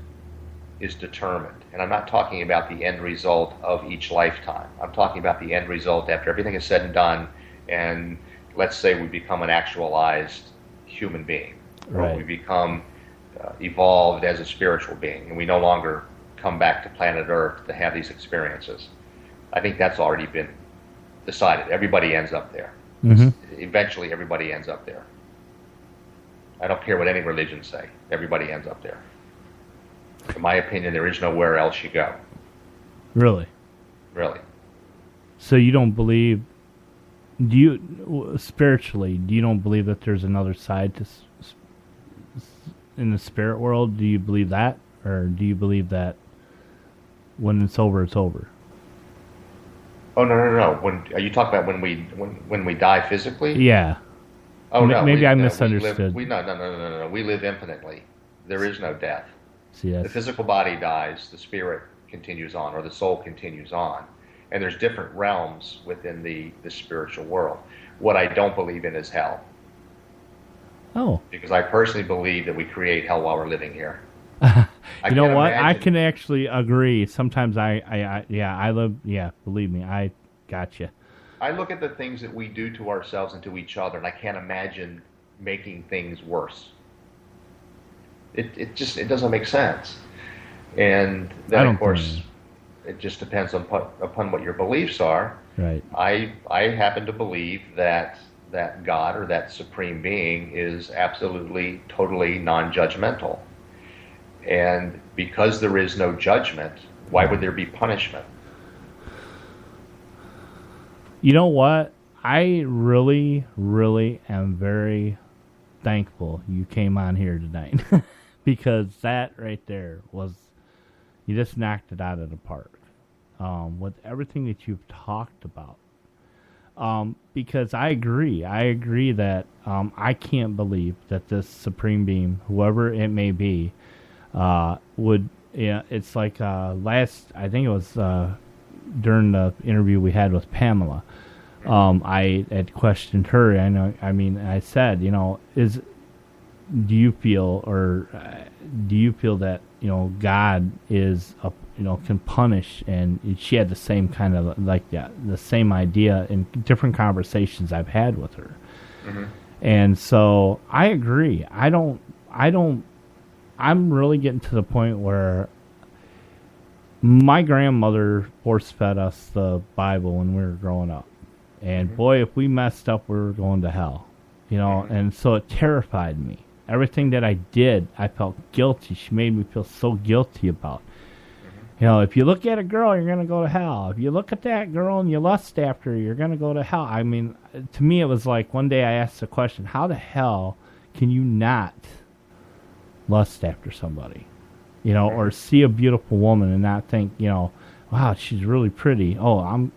is determined, and I'm not talking about the end result of each lifetime. I'm talking about the end result after everything is said and done, and let's say we become an actualized human being, or we become evolved as a spiritual being, and we no longer come back to planet Earth to have these experiences. I think that's already been decided. Everybody ends up there. Mm-hmm. Eventually, everybody ends up there. I don't care what any religions say. Everybody ends up there. In my opinion, there is nowhere else you go. Really? Really. So you don't believe, spiritually, you don't believe that there's another side to in the spirit world? Do you believe that? Or do you believe that when it's over, it's over? Oh, no. When are you talking about when we die physically? Yeah. Oh, no. Maybe I misunderstood. No. We live infinitely. There is no death. See, the physical body dies, the spirit continues on, or the soul continues on. And there's different realms within the spiritual world. What I don't believe in is hell. Oh. Because I personally believe that we create hell while we're living here. You know what? I can actually agree. Sometimes believe me, I gotcha. I look at the things that we do to ourselves and to each other, and I can't imagine making things worse. It doesn't make sense. And then, of course, it just depends upon what your beliefs are. Right. I happen to believe that God or that supreme being is absolutely, totally non-judgmental. And because there is no judgment, why would there be punishment? You know what? I really, really am very thankful you came on here tonight. Because that right there was, you just knocked it out of the park. With everything that you've talked about. Because I agree that I can't believe that this supreme being, whoever it may be, would, it's like I think it was during the interview we had with Pamela, I had questioned her, I said, do you feel that, God is can punish, and she had the same kind of the same idea in different conversations I've had with her. Mm-hmm. And so I agree. I'm really getting to the point where my grandmother force-fed us the Bible when we were growing up. And mm-hmm. boy, if we messed up, we were going to hell. Mm-hmm. And so it terrified me. Everything that I did, I felt guilty. She made me feel so guilty about. Mm-hmm. If you look at a girl, you're going to go to hell. If you look at that girl and you lust after her, you're going to go to hell. I mean, to me, it was like one day I asked the question, how the hell can you not lust after somebody? Or see a beautiful woman and not think, wow, she's really pretty. Oh,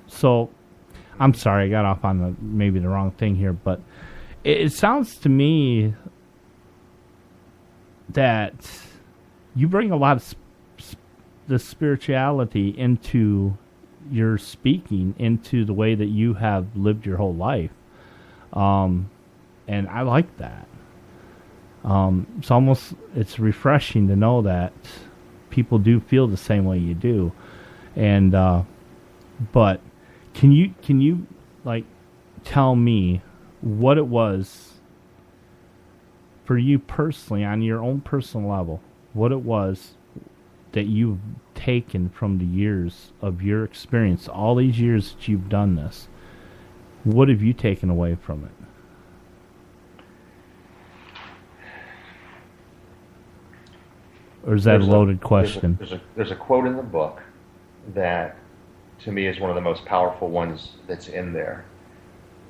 so I'm sorry, I got off on maybe the wrong thing here, but it sounds to me that you bring a lot of the spirituality into your speaking, into the way that you have lived your whole life. And I like that. It's refreshing to know that people do feel the same way you do. And, but can you tell me what it was for you personally, on your own personal level, what it was that you've taken from the years of your experience, all these years that you've done this? What have you taken away from it? Or is that a loaded question? There's a quote in the book that, to me, is one of the most powerful ones that's in there.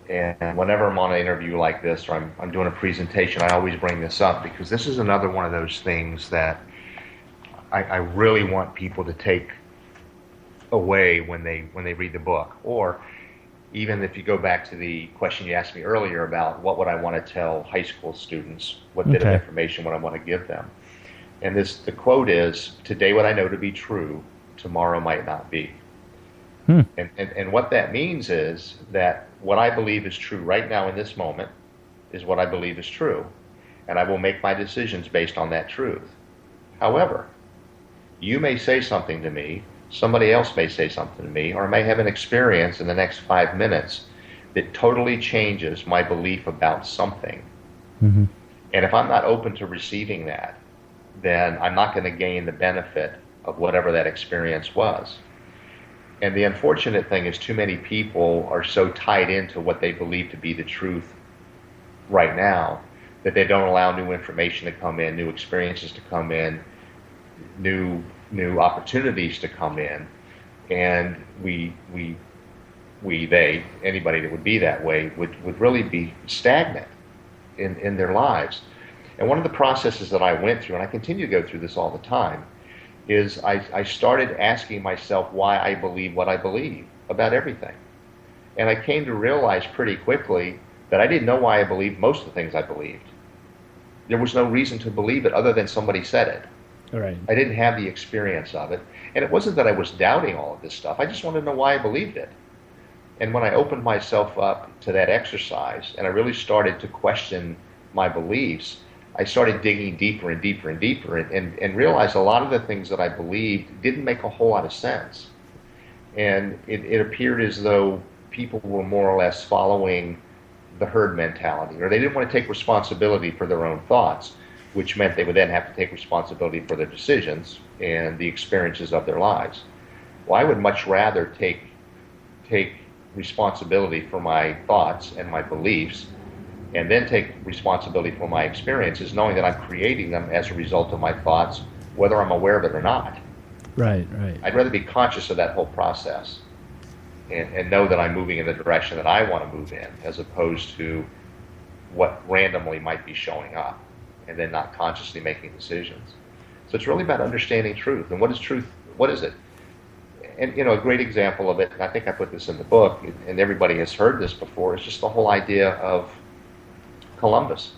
And whenever I'm on an interview like this, or I'm doing a presentation, I always bring this up, because this is another one of those things that I really want people to take away when they read the book. Or even if you go back to the question you asked me earlier about what would I want to tell high school students, what bit of information would I want to give them. And the quote is, today what I know to be true, tomorrow might not be. And what that means is that what I believe is true right now in this moment is what I believe is true. And I will make my decisions based on that truth. However, you may say something to me, somebody else may say something to me, or I may have an experience in the next 5 minutes that totally changes my belief about something. Mm-hmm. And if I'm not open to receiving that, then I'm not going to gain the benefit of whatever that experience was. And the unfortunate thing is, too many people are so tied into what they believe to be the truth right now that they don't allow new information to come in, new experiences to come in, new opportunities to come in. And anybody that would be that way would really be stagnant in their lives. And one of the processes that I went through, and I continue to go through this all the time, is I started asking myself why I believe what I believe. about everything. And I came to realize pretty quickly that I didn't know why I believed most of the things I believed. There was no reason to believe it other than somebody said it. Right. I didn't have the experience of it. And it wasn't that I was doubting all of this stuff. I just wanted to know why I believed it. And when I opened myself up to that exercise and I really started to question my beliefs, I started digging deeper and deeper and deeper and realized a lot of the things that I believed didn't make a whole lot of sense. And it appeared as though people were more or less following the herd mentality, or they didn't want to take responsibility for their own thoughts, which meant they would then have to take responsibility for their decisions and the experiences of their lives. Well, I would much rather take responsibility for my thoughts and my beliefs, and then take responsibility for my experiences, knowing that I'm creating them as a result of my thoughts, whether I'm aware of it or not. Right. I'd rather be conscious of that whole process and know that I'm moving in the direction that I want to move in, as opposed to what randomly might be showing up, and then not consciously making decisions. So it's really about understanding truth. And what is truth? What is it? And, a great example of it, and I think I put this in the book, and everybody has heard this before, is just the whole idea of Columbus.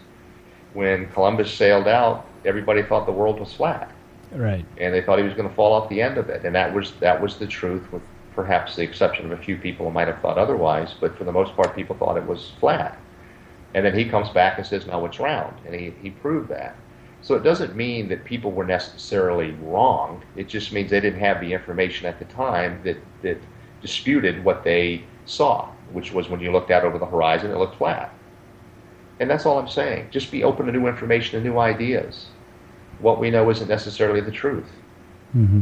When Columbus sailed out, everybody thought the world was flat. Right. And they thought he was going to fall off the end of it. And that was the truth, with perhaps the exception of a few people who might have thought otherwise, but for the most part, people thought it was flat. And then he comes back and says, no, it's round. And he proved that. So it doesn't mean that people were necessarily wrong. It just means they didn't have the information at the time that disputed what they saw, which was when you looked out over the horizon, it looked flat. And that's all I'm saying. Just be open to new information and new ideas. What we know isn't necessarily the truth. Mm-hmm.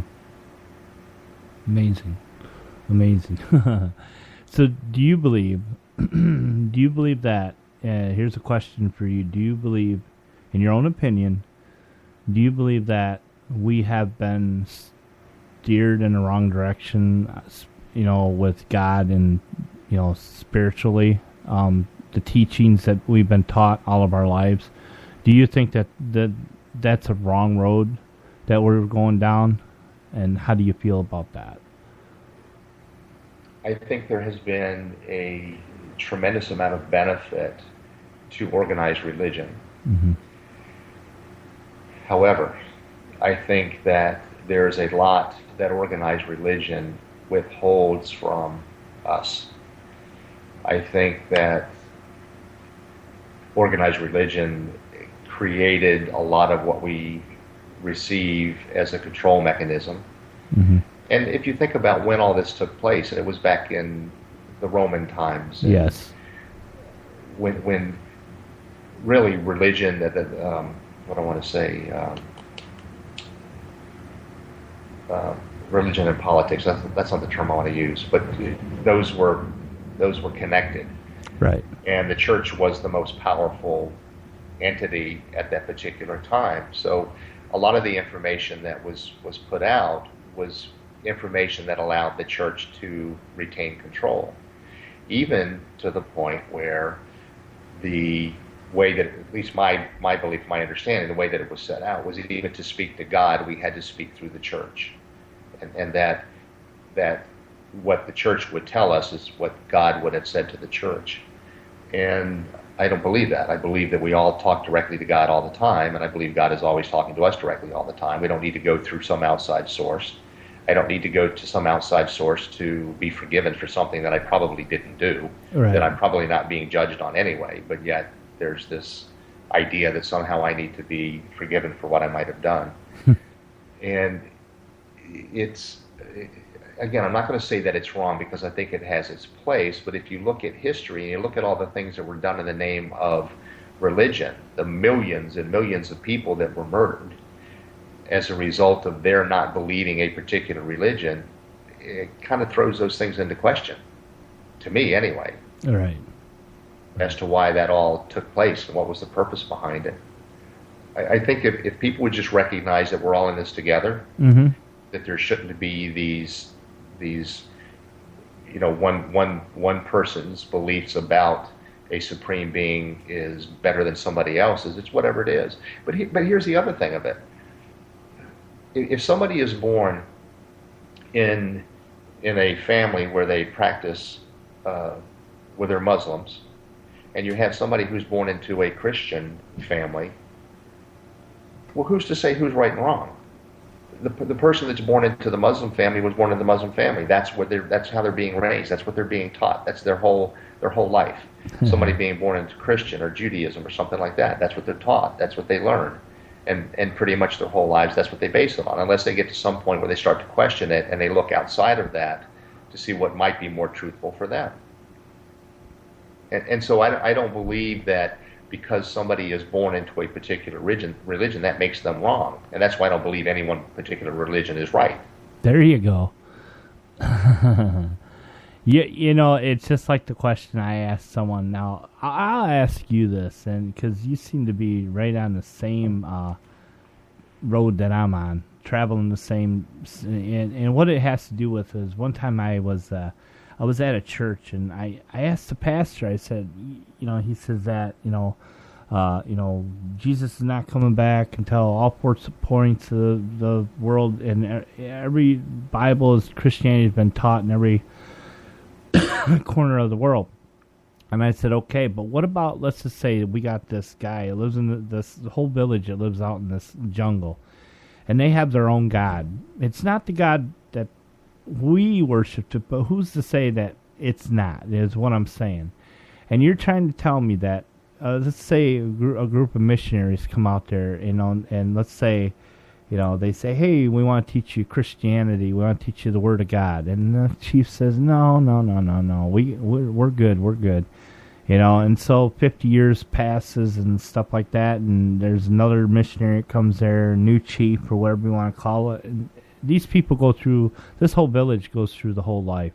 Amazing. So do you believe that, here's a question for you, do you believe, in your own opinion, do you believe that we have been steered in the wrong direction, with God and, spiritually, the teachings that we've been taught all of our lives? Do you think that's a wrong road that we're going down? And how do you feel about that? I think there has been a tremendous amount of benefit to organized religion. Mm-hmm. However, I think that there is a lot that organized religion withholds from us. I think that organized religion created a lot of what we receive as a control mechanism. Mm-hmm. And if you think about when all this took place, and it was back in the Roman times. Yes. When really religion, religion and politics, that's not the term I want to use, but those were connected. Right. And the church was the most powerful entity at that particular time. So a lot of the information that was put out was information that allowed the church to retain control, even to the point where the way that, at least my belief, my understanding, the way that it was set out was even to speak to God, we had to speak through the church. And that what the church would tell us is what God would have said to the church. And I don't believe that. I believe that we all talk directly to God all the time, and I believe God is always talking to us directly all the time. We don't need to go through some outside source. I don't need to go to some outside source to be forgiven for something that I probably didn't do, right, that I'm probably not being judged on anyway, but yet there's this idea that somehow I need to be forgiven for what I might have done. And it's, again, I'm not going to say that it's wrong because I think it has its place, but if you look at history and you look at all the things that were done in the name of religion, the millions and millions of people that were murdered as a result of their not believing a particular religion, it kind of throws those things into question, to me anyway. Right. As to why that all took place and what was the purpose behind it. I think if people would just recognize that we're all in this together, mm-hmm, that there shouldn't be these one person's beliefs about a supreme being is better than somebody else's. It's whatever it is. But here's the other thing of it. If somebody is born in in a family where they practice, where they're Muslims, and you have somebody who's born into a Christian family, well, who's to say who's right and wrong? The person that's born into the Muslim family was born in the Muslim family. That's how they're being raised. That's what they're being taught. That's their whole life. Somebody being born into Christian or Judaism or something like that, that's what they're taught. That's what they learn. And pretty much their whole lives, that's what they base it on, unless they get to some point where they start to question it and they look outside of that to see what might be more truthful for them. And so I don't believe that because somebody is born into a particular religion, that makes them wrong. And that's why I don't believe any one particular religion is right. There you go. You know, it's just like the question I asked someone. Now, I'll ask you this, and because you seem to be right on the same road that I'm on, traveling the same. And what it has to do with is one time I was at a church, and I asked the pastor. I said, he says that Jesus is not coming back until all ports pointing to the world, and every Bible is Christianity has been taught in every corner of the world. And I said, okay, but what about, let's just say we got this guy who lives in this whole village that lives out in this jungle, and they have their own God. It's not the God that we worship, but who's to say that it's not, is what I'm saying. And you're trying to tell me that, let's say a group of missionaries come out there, and let's say, they say, hey, we want to teach you Christianity. We want to teach you the Word of God. And the chief says, no. We're good. And so 50 years passes and stuff like that, and there's another missionary that comes there, new chief or whatever you want to call it. And these people this whole village goes through the whole life.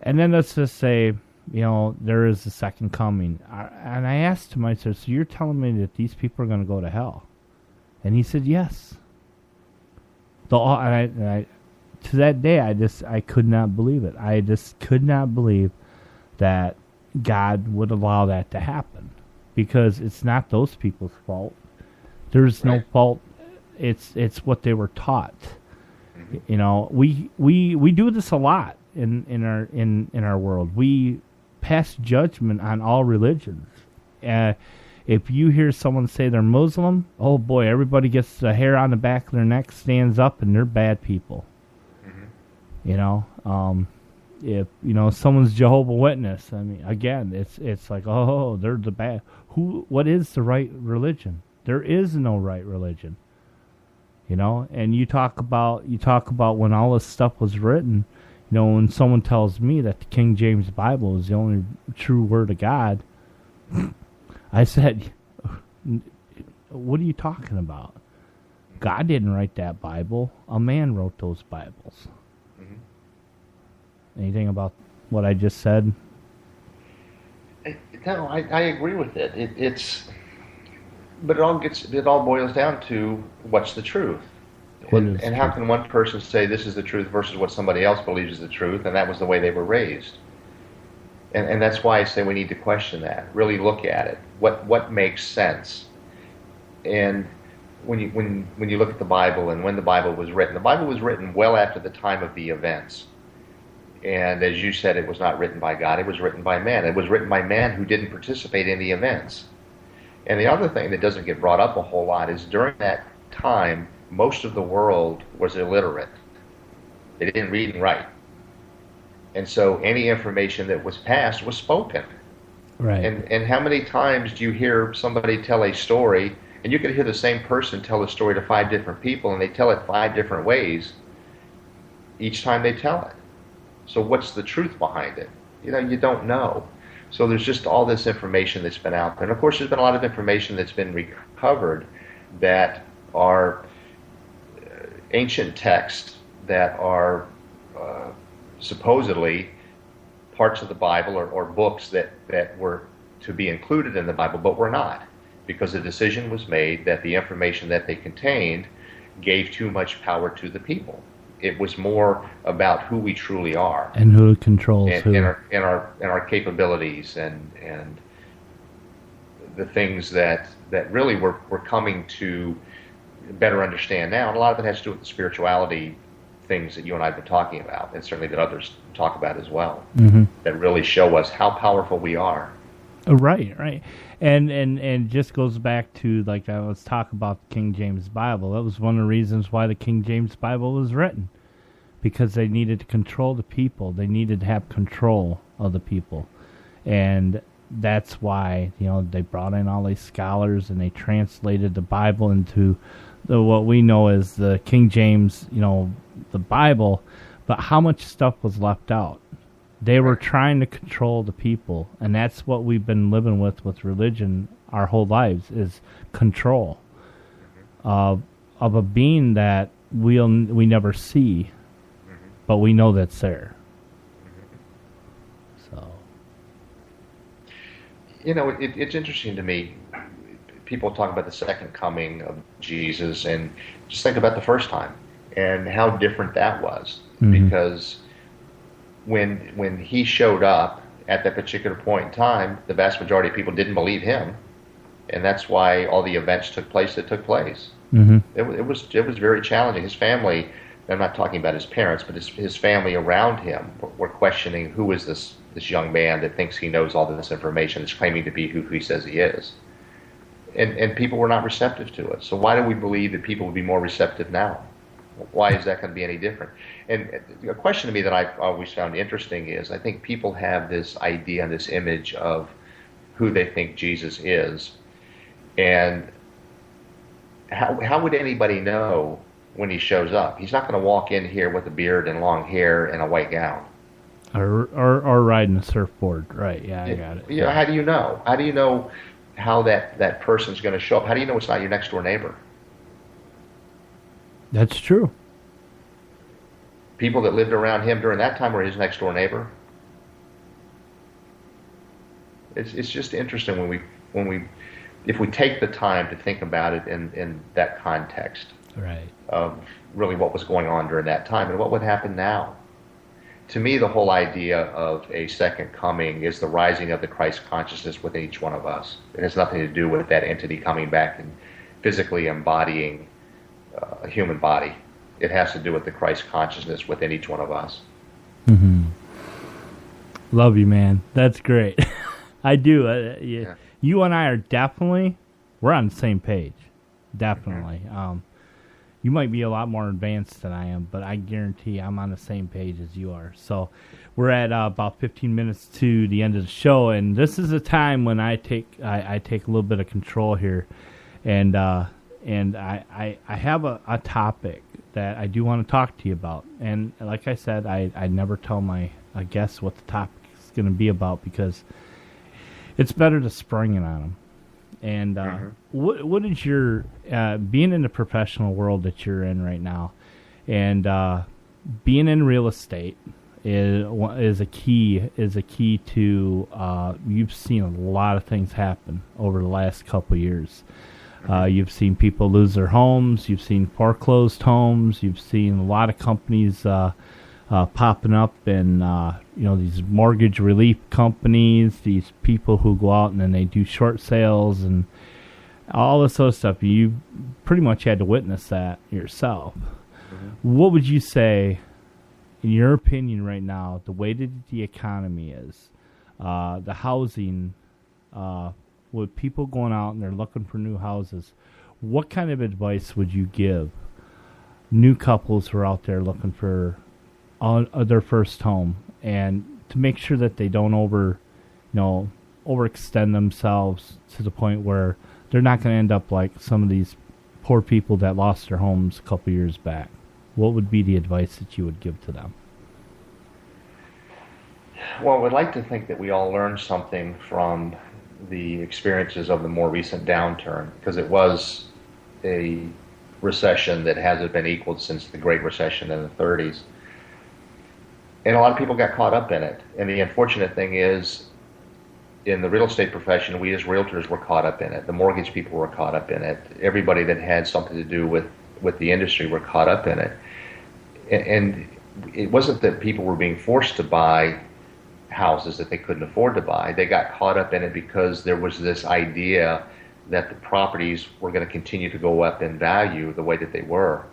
And then let's just say, there is a second coming. And I asked him, I said, so you're telling me that these people are going to go to hell? And he said, yes. To that day, I could not believe it. I just could not believe that God would allow that to happen, because it's not those people's fault. There's no fault. It's what they were taught. We do this a lot in our world. We pass judgment on all religions. If you hear someone say they're Muslim, oh boy, everybody gets the hair on the back of their neck, stands up, and they're bad people. Mm-hmm. If someone's Jehovah's Witness, I mean, again, it's like, oh, they're the bad. What is the right religion? There is no right religion. And you talk about when all this stuff was written. When someone tells me that the King James Bible is the only true Word of God, I said, what are you talking about? God didn't write that Bible. A man wrote those Bibles. Mm-hmm. Anything about what I just said? No, I agree with it. But it all boils down to what's the truth. And how can one person say this is the truth versus what somebody else believes is the truth, and that was the way they were raised? And that's why I say we need to question that, really look at it. What makes sense? And when you look at the Bible and when the Bible was written well after the time of the events. And as you said, it was not written by God, it was written by man. It was written by man who didn't participate in the events. And the other thing that doesn't get brought up a whole lot is during that time, most of the world was illiterate. They didn't read and write. And so any information that was passed was spoken. Right. And how many times do you hear somebody tell a story, and you could hear the same person tell a story to 5 different people, and they tell it 5 different ways each time they tell it. So what's the truth behind it? You don't know. So there's just all this information that's been out there. And of course there's been a lot of information that's been recovered that are ancient texts that are supposedly parts of the Bible or books that were to be included in the Bible, but were not, because a decision was made that the information that they contained gave too much power to the people. It was more about who we truly are and who controls who, and our capabilities and the things that really we're coming to better understand now. And a lot of it has to do with the spirituality things that you and I have been talking about, and certainly that others talk about as well, Mm-hmm. that really show us how powerful we are. Right. And just goes back to, like, let's talk about the King James Bible. That was one of the reasons why the King James Bible was written, because they needed to control the people. They needed to have control of the people. And that's why, they brought in all these scholars and they translated the Bible into what we know as the King James, the Bible. But how much stuff was left out? They were trying to control the people, and that's what we've been living with religion our whole lives, is control of a being that we never see, but we know that's there. So, it's interesting to me. People talk about the second coming of Jesus, and just think about the first time and how different that was, because when he showed up at that particular point in time, the vast majority of people didn't believe him, and that's why all the events took place that took place. It was very challenging. His family, I'm not talking about his parents, but his family around him were questioning, who is this young man that thinks he knows all this information, is claiming to be who he says he is. And people were not receptive to it. So why do we believe that people would be more receptive now? Why is that going to be any different? And a question to me that I've always found interesting is, I think people have this idea and this image of who they think Jesus is. And how would anybody know when he shows up? He's not going to walk in here with a beard and long hair and a white gown. Or riding a surfboard, right? Yeah, I got it. How do you know? How do you know how that person's going to show up? How do you know it's not your next door neighbor? That's true. People that lived around him during that time were his next door neighbor. It's just interesting if we take the time to think about it in that context, right, of really what was going on during that time and what would happen now. To me, the whole idea of a second coming is the rising of the Christ consciousness within each one of us. It has nothing to do with that entity coming back and physically embodying a human body. It has to do with the Christ consciousness within each one of us. Love you, man. That's great. I do. You and I are we're on the same page. Definitely. You might be a lot more advanced than I am, but I guarantee I'm on the same page as you are. So we're at about 15 minutes to the end of the show, and this is a time when I take a little bit of control here, and I have a topic that I do want to talk to you about. And like I said, I never tell my guests what the topic is going to be about, because it's better to spring it on them. And what is your being in the professional world that you're in right now, and being in real estate is a key to you've seen a lot of things happen over the last couple of years. You've seen people lose their homes. You've seen foreclosed homes. You've seen a lot of companies popping up, and these mortgage relief companies, these people who go out and then they do short sales and all this other stuff. You pretty much had to witness that yourself. What would you say, in your opinion right now, the way that the economy is, the housing, with people going out and they're looking for new houses, what kind of advice would you give new couples who are out there looking for their first home, and to make sure that they don't overextend themselves to the point where they're not going to end up like some of these poor people that lost their homes a couple years back? What would be the advice that you would give to them? Well, we'd like to think that we all learned something from the experiences of the more recent downturn, because it was a recession that hasn't been equaled since the Great Recession in the 30s. And a lot of people got caught up in it. And the unfortunate thing is, in the real estate profession, we as realtors were caught up in it. The mortgage people were caught up in it. Everybody that had something to do with the industry were caught up in it. And it wasn't that people were being forced to buy houses that they couldn't afford to buy. They got caught up in it because there was this idea that the properties were going to continue to go up in value the way that they were.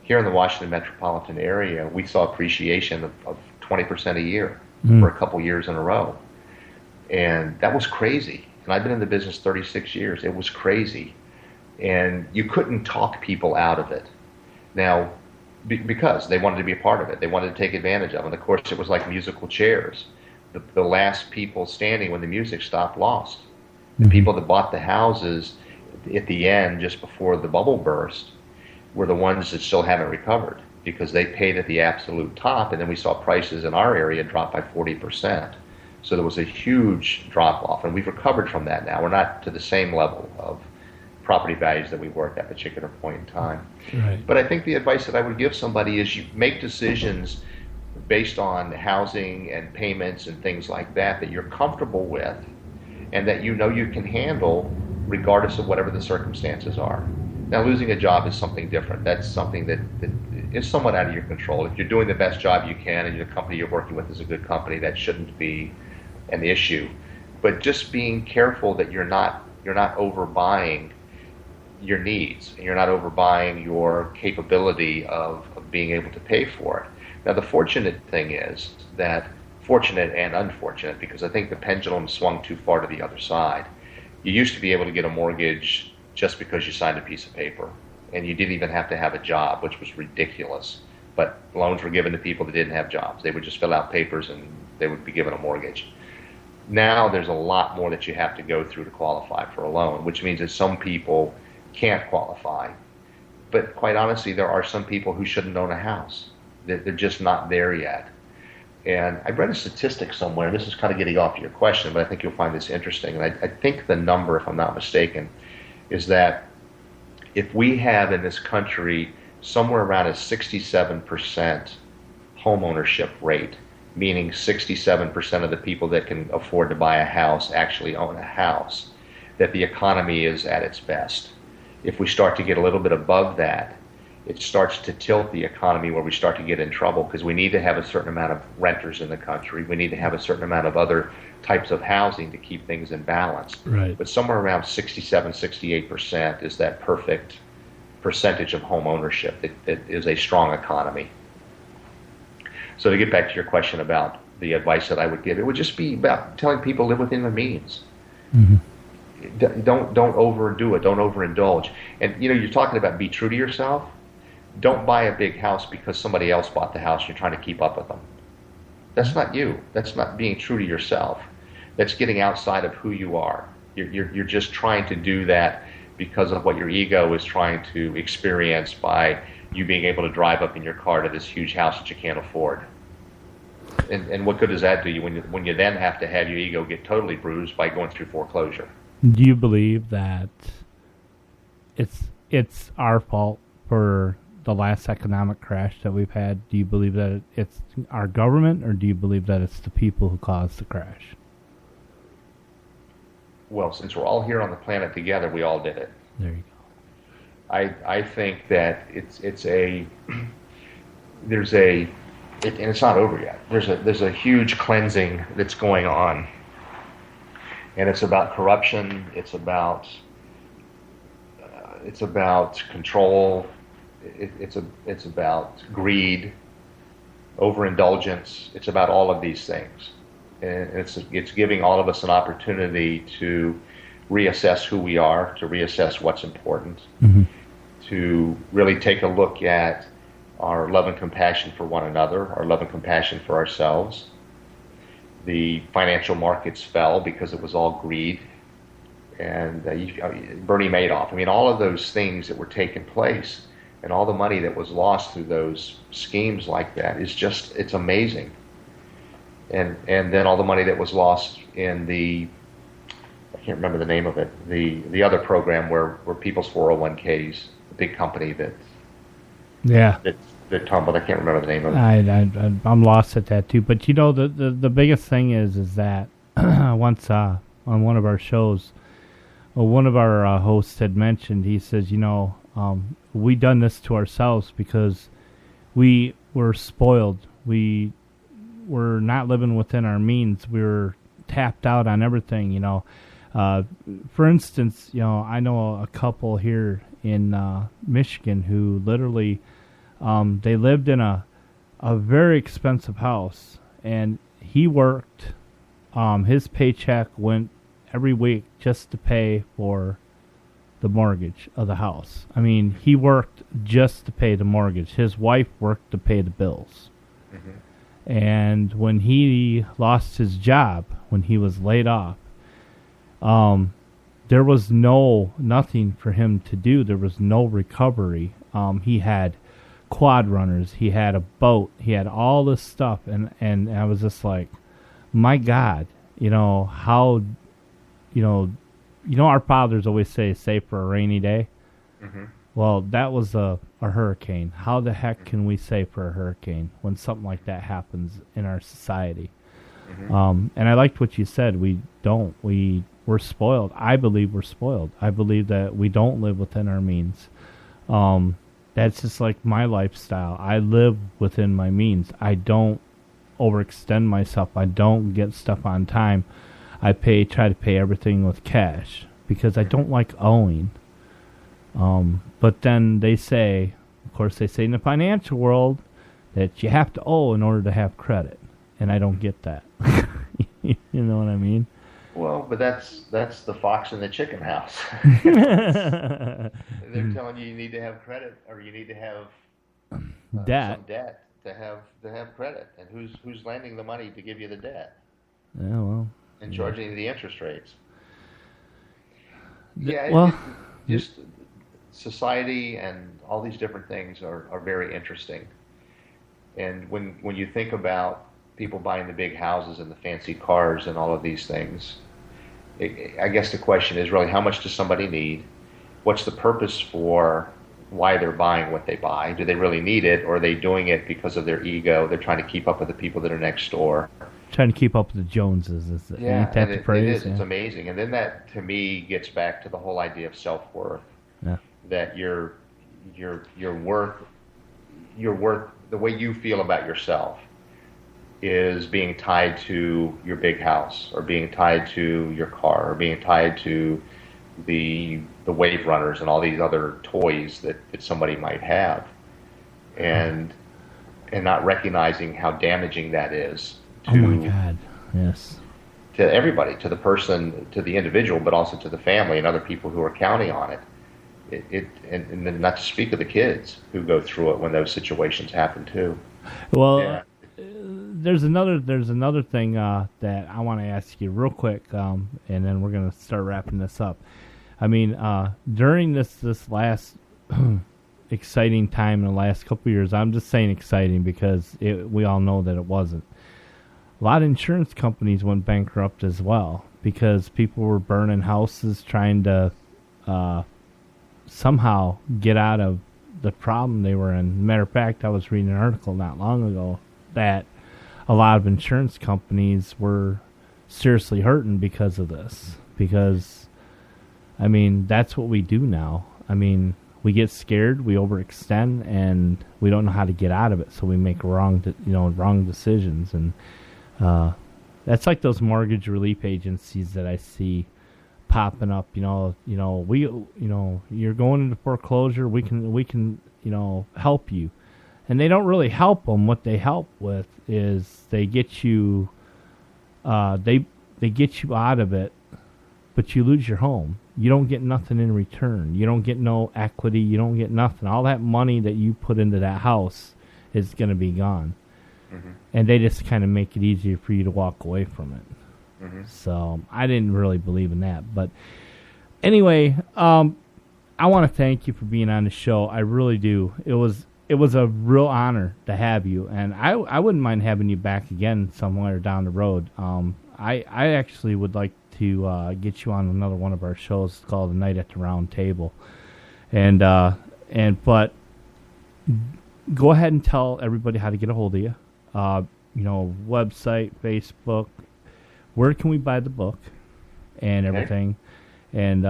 Here in the Washington metropolitan area, we saw appreciation of 20% a year for a couple years in a row. And that was crazy. And I've been in the business 36 years. It was crazy. And you couldn't talk people out of it. Now, because they wanted to be a part of it. They wanted to take advantage of it. And of course, it was like musical chairs. The last people standing when the music stopped lost. The people that bought the houses at the end, just before the bubble burst, were the ones that still haven't recovered because they paid at the absolute top, and then we saw prices in our area drop by 40%. So there was a huge drop-off, and we've recovered from that now. We're not to the same level of property values that we were at that particular point in time. Right. But I think the advice that I would give somebody is you make decisions based on housing and payments and things like that you're comfortable with and that you know you can handle regardless of whatever the circumstances are. Now, losing a job is something different. That's something that is somewhat out of your control. If you're doing the best job you can and your company you're working with is a good company, that shouldn't be an issue. But just being careful that you're not overbuying your needs and you're not overbuying your capability of being able to pay for it. Now, the fortunate thing is that, fortunate and unfortunate, because I think the pendulum swung too far to the other side. You used to be able to get a mortgage just because you signed a piece of paper, and you didn't even have to have a job, which was ridiculous. But loans were given to people that didn't have jobs. They would just fill out papers and they would be given a mortgage. Now there's a lot more that you have to go through to qualify for a loan, which means that some people can't qualify. But quite honestly, there are some people who shouldn't own a house. They're just not there yet. And I read a statistic somewhere, this is kind of getting off your question, but I think you'll find this interesting. And I think the number, if I'm not mistaken, is that if we have in this country somewhere around a 67% home ownership rate, meaning 67% of the people that can afford to buy a house actually own a house, that the economy is at its best. If we start to get a little bit above that, it starts to tilt the economy where we start to get in trouble because we need to have a certain amount of renters in the country. We need to have a certain amount of other types of housing to keep things in balance. Right. But somewhere around 67, 68% is that perfect percentage of home ownership that is a strong economy. So to get back to your question about the advice that I would give, it would just be about telling people live within their means. Don't overdo it. Don't overindulge. And you're talking about be true to yourself. Don't buy a big house because somebody else bought the house and you're trying to keep up with them. That's not you. That's not being true to yourself. That's getting outside of who you are. You're just trying to do that because of what your ego is trying to experience by you being able to drive up in your car to this huge house that you can't afford. And what good does that do you when you then have to have your ego get totally bruised by going through foreclosure? Do you believe that it's our fault for the last economic crash that we've had? Do you believe that it's our government, or do you believe that it's the people who caused the crash? Well, since we're all here on the planet together, we all did it. There you go. I think that and it's not over yet. There's a huge cleansing that's going on, and it's about corruption. It's about control. It's about greed, overindulgence. It's about all of these things, and it's giving all of us an opportunity to reassess who we are, to reassess what's important, to really take a look at our love and compassion for one another, our love and compassion for ourselves. The financial markets fell because it was all greed, and Bernie Madoff. I mean, all of those things that were taking place and all the money that was lost through those schemes like that is just, it's amazing. And then all the money that was lost in I can't remember the name of it, the other program where people's 401ks, the big company that tumbled. I can't remember the name of it. I'm lost at that too. But the biggest thing is that once on one of our shows, one of our hosts had mentioned, he says, we done this to ourselves because we were spoiled. We were not living within our means. We were tapped out on everything. For instance, I know a couple here in Michigan who literally They lived in a very expensive house, and he worked. His paycheck went every week just to pay for the mortgage of the house. I mean, he worked just to pay the mortgage. His wife worked to pay the bills. Mm-hmm. And when he lost his job, when he was laid off, there was nothing for him to do. There was no recovery. He had quad runners. He had a boat. He had all this stuff. And I was just like, my God, how, our fathers always say, save for a rainy day. Mm-hmm. Well, that was a hurricane. How the heck can we save for a hurricane when something like that happens in our society? Mm-hmm. And I liked what you said. We're spoiled. I believe we're spoiled. I believe that we don't live within our means. That's just like my lifestyle. I live within my means. I don't overextend myself. I don't get stuff on time. I try to pay everything with cash because I don't like owing. But then they say, of course, in the financial world that you have to owe in order to have credit, and I don't get that. You know what I mean? Well, but that's the fox in the chicken house. They're telling you need to have credit, or you need to have debt. Some debt to have credit, and who's lending the money to give you the debt? Yeah, well, and charging you the interest rates. Just society and all these different things are very interesting. And when you think about people buying the big houses and the fancy cars and all of these things, I guess the question is really, how much does somebody need? What's the purpose for why they're buying what they buy? Do they really need it, or are they doing it because of their ego? They're trying to keep up with the people that are next door. Trying to keep up with the Joneses. Ain't that the phrase? It is. Yeah. It's amazing. And then that, to me, gets back to the whole idea of self-worth. Yeah. That your worth, the way you feel about yourself is being tied to your big house, or being tied to your car, or being tied to the wave runners and all these other toys that somebody might have, and not recognizing how damaging that is to, oh my God, yes, to everybody, to the person, to the individual, but also to the family and other people who are counting on it. And then not to speak of the kids who go through it when those situations happen too. Well, yeah. There's another thing that I want to ask you real quick, and then we're going to start wrapping this up. I mean, during this last exciting time in the last couple of years, I'm just saying exciting because we all know that it wasn't. A lot of insurance companies went bankrupt as well because people were burning houses trying to somehow get out of the problem they were in. Matter of fact, I was reading an article not long ago that a lot of insurance companies were seriously hurting because of this. Because, I mean, that's what we do now. I mean, we get scared, we overextend, and we don't know how to get out of it, so we make wrong decisions. And that's like those mortgage relief agencies that I see popping up. You're going into foreclosure. We can help you. And they don't really help them. What they help with is they get you, they get you out of it, but you lose your home. You don't get nothing in return. You don't get no equity. You don't get nothing. All that money that you put into that house is going to be gone. Mm-hmm. And they just kind of make it easier for you to walk away from it. Mm-hmm. So I didn't really believe in that. But anyway, I want to thank you for being on the show. I really do. It was a real honor to have you, and I wouldn't mind having you back again somewhere down the road. I actually would like to get you on another one of our shows called The Night at the Round Table, but go ahead and tell everybody how to get a hold of you. Website, Facebook. Where can we buy the book and everything? Okay. And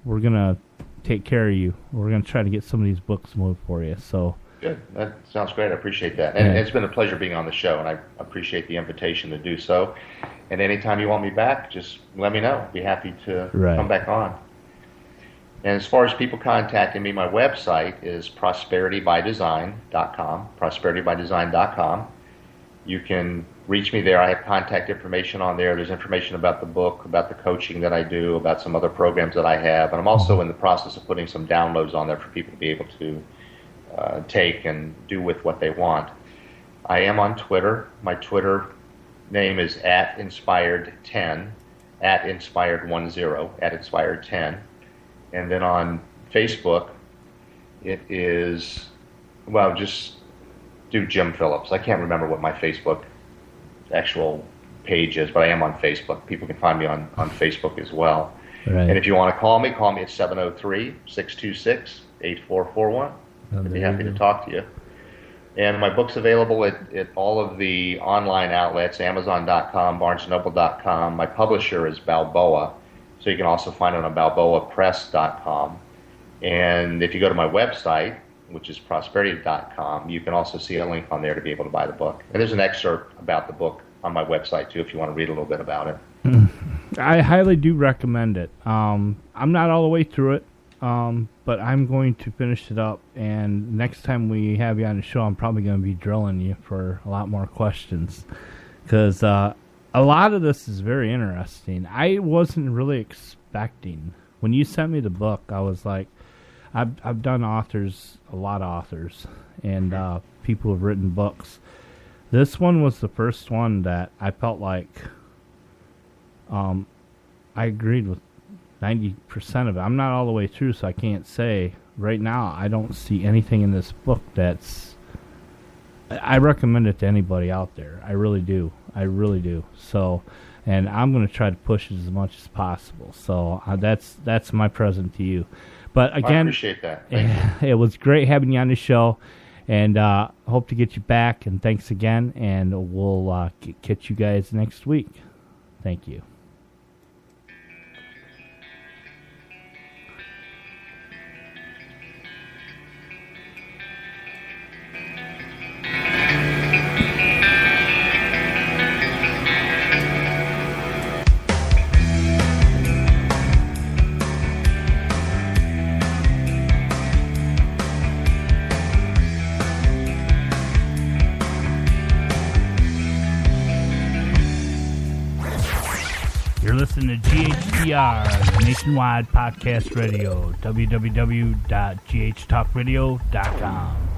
we're gonna take care of you. We're gonna try to get some of these books moved for you. So. Good. That sounds great. I appreciate that. And it's been a pleasure being on the show, and I appreciate the invitation to do so. And anytime you want me back, just let me know. I'd be happy to come back on. And as far as people contacting me, my website is prosperitybydesign.com, prosperitybydesign.com. You can reach me there. I have contact information on there. There's information about the book, about the coaching that I do, about some other programs that I have. And I'm also in the process of putting some downloads on there for people to be able to take and do with what they want. I am on Twitter. My Twitter name is @inspired10, @inspired10, @inspired10. And then on Facebook, it is, well, just do Jim Phillips. I can't remember what my Facebook actual page is, but I am on Facebook. People can find me on Facebook as well. Right. And if you want to call me at 703-626-8441. I'd be happy to talk to you. And my book's available at all of the online outlets, Amazon.com, BarnesandNoble.com. My publisher is Balboa, so you can also find it on BalboaPress.com. And if you go to my website, which is prosperity.com, you can also see a link on there to be able to buy the book. And there's an excerpt about the book on my website, too, if you want to read a little bit about it. I highly do recommend it. I'm not all the way through it, but I'm going to finish it up. And next time we have you on the show, I'm probably going to be drilling you for a lot more questions. Because a lot of this is very interesting. I wasn't really expecting. When you sent me the book, I was like, I've done authors, a lot of authors, and people who have written books. This one was the first one that I felt like I agreed with 90% of it. I'm not all the way through, so I can't say. Right now, I don't see anything in this book that's... I recommend it to anybody out there. I really do. I really do. So, and I'm going to try to push it as much as possible. So that's my present to you. But again, I appreciate that. It was great having you on the show, and hope to get you back. And thanks again, and we'll catch you guys next week. Thank you. Listen to GHTR, the nationwide podcast radio, www.GHTalkRadio.com.